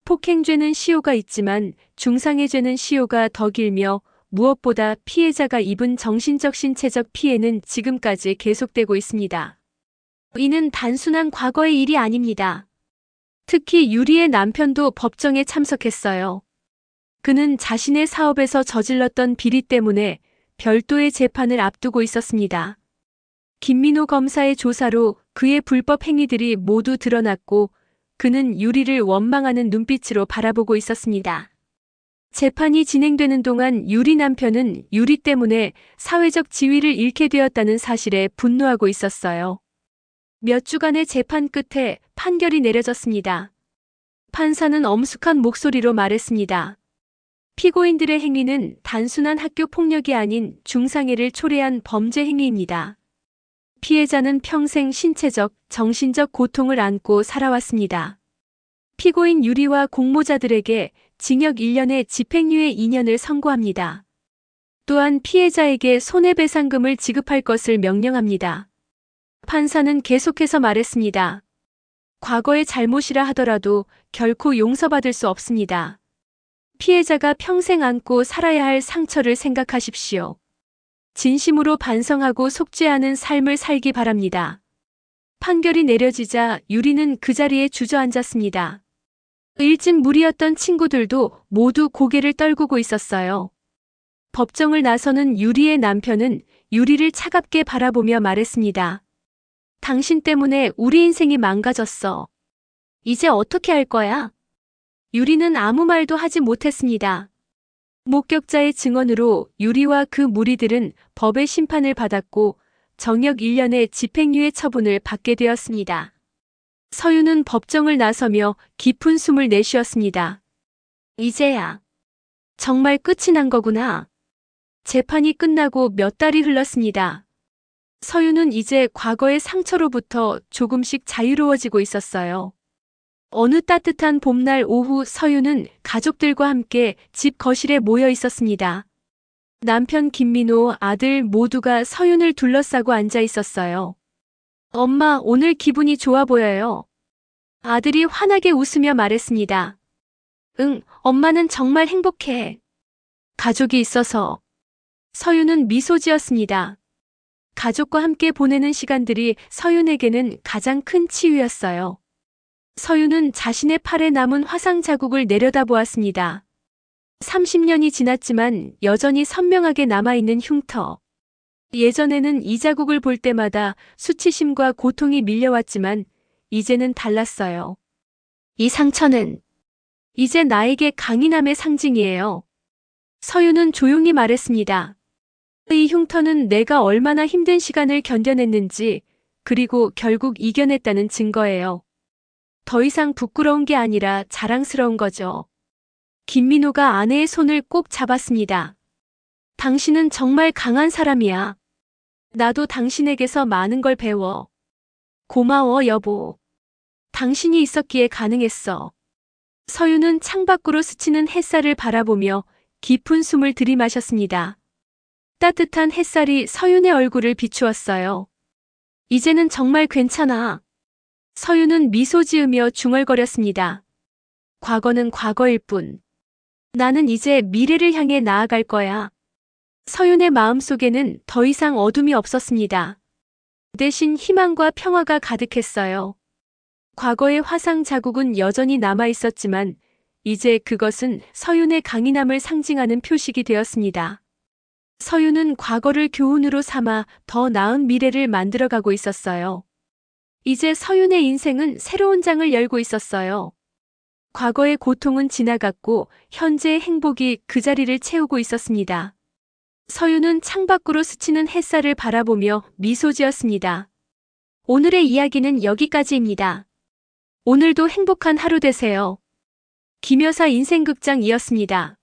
폭행죄는 시효가 있지만 중상의 죄는 시효가 더 길며 무엇보다 피해자가 입은 정신적 신체적 피해는 지금까지 계속되고 있습니다. 이는 단순한 과거의 일이 아닙니다. 특히 유리의 남편도 법정에 참석했어요. 그는 자신의 사업에서 저질렀던 비리 때문에 별도의 재판을 앞두고 있었습니다. 김민호 검사의 조사로 그의 불법 행위들이 모두 드러났고 그는 유리를 원망하는 눈빛으로 바라보고 있었습니다. 재판이 진행되는 동안 유리 남편은 유리 때문에 사회적 지위를 잃게 되었다는 사실에 분노하고 있었어요. 몇 주간의 재판 끝에 판결이 내려졌습니다. 판사는 엄숙한 목소리로 말했습니다. 피고인들의 행위는 단순한 학교 폭력이 아닌 중상해를 초래한 범죄 행위입니다. 피해자는 평생 신체적, 정신적 고통을 안고 살아왔습니다. 피고인 유리와 공모자들에게 징역 1년의 집행유예 2년을 선고합니다. 또한 피해자에게 손해배상금을 지급할 것을 명령합니다. 판사는 계속해서 말했습니다. 과거의 잘못이라 하더라도 결코 용서받을 수 없습니다. 피해자가 평생 안고 살아야 할 상처를 생각하십시오. 진심으로 반성하고 속죄하는 삶을 살기 바랍니다. 판결이 내려지자 유리는 그 자리에 주저앉았습니다. 일진 무리였던 친구들도 모두 고개를 떨구고 있었어요. 법정을 나서는 유리의 남편은 유리를 차갑게 바라보며 말했습니다. 당신 때문에 우리 인생이 망가졌어. 이제 어떻게 할 거야? 유리는 아무 말도 하지 못했습니다. 목격자의 증언으로 유리와 그 무리들은 법의 심판을 받았고 정역 1년의 집행유예 처분을 받게 되었습니다. 서윤은 법정을 나서며 깊은 숨을 내쉬었습니다. 이제야 정말 끝이 난 거구나. 재판이 끝나고 몇 달이 흘렀습니다. 서윤은 이제 과거의 상처로부터 조금씩 자유로워지고 있었어요. 어느 따뜻한 봄날 오후 서윤은 가족들과 함께 집 거실에 모여 있었습니다. 남편 김민호, 아들 모두가 서윤을 둘러싸고 앉아 있었어요. 엄마, 오늘 기분이 좋아 보여요. 아들이 환하게 웃으며 말했습니다. 응, 엄마는 정말 행복해. 가족이 있어서. 서윤은 미소 지었습니다. 가족과 함께 보내는 시간들이 서윤에게는 가장 큰 치유였어요. 서윤은 자신의 팔에 남은 화상 자국을 내려다보았습니다. 30년이 지났지만 여전히 선명하게 남아있는 흉터. 예전에는 이 자국을 볼 때마다 수치심과 고통이 밀려왔지만 이제는 달랐어요. 이 상처는 이제 나에게 강인함의 상징이에요. 서윤은 조용히 말했습니다. 이 흉터는 내가 얼마나 힘든 시간을 견뎌냈는지, 그리고 결국 이겨냈다는 증거예요. 더 이상 부끄러운 게 아니라 자랑스러운 거죠. 김민호가 아내의 손을 꼭 잡았습니다. 당신은 정말 강한 사람이야. 나도 당신에게서 많은 걸 배워. 고마워, 여보. 당신이 있었기에 가능했어. 서윤은 창밖으로 스치는 햇살을 바라보며 깊은 숨을 들이마셨습니다. 따뜻한 햇살이 서윤의 얼굴을 비추었어요. 이제는 정말 괜찮아. 서윤은 미소 지으며 중얼거렸습니다. 과거는 과거일 뿐. 나는 이제 미래를 향해 나아갈 거야. 서윤의 마음속에는 더 이상 어둠이 없었습니다. 대신 희망과 평화가 가득했어요. 과거의 화상 자국은 여전히 남아 있었지만 이제 그것은 서윤의 강인함을 상징하는 표식이 되었습니다. 서윤은 과거를 교훈으로 삼아 더 나은 미래를 만들어가고 있었어요. 이제 서윤의 인생은 새로운 장을 열고 있었어요. 과거의 고통은 지나갔고 현재의 행복이 그 자리를 채우고 있었습니다. 서윤은 창밖으로 스치는 햇살을 바라보며 미소 지었습니다. 오늘의 이야기는 여기까지입니다. 오늘도 행복한 하루 되세요. 김여사 인생극장이었습니다.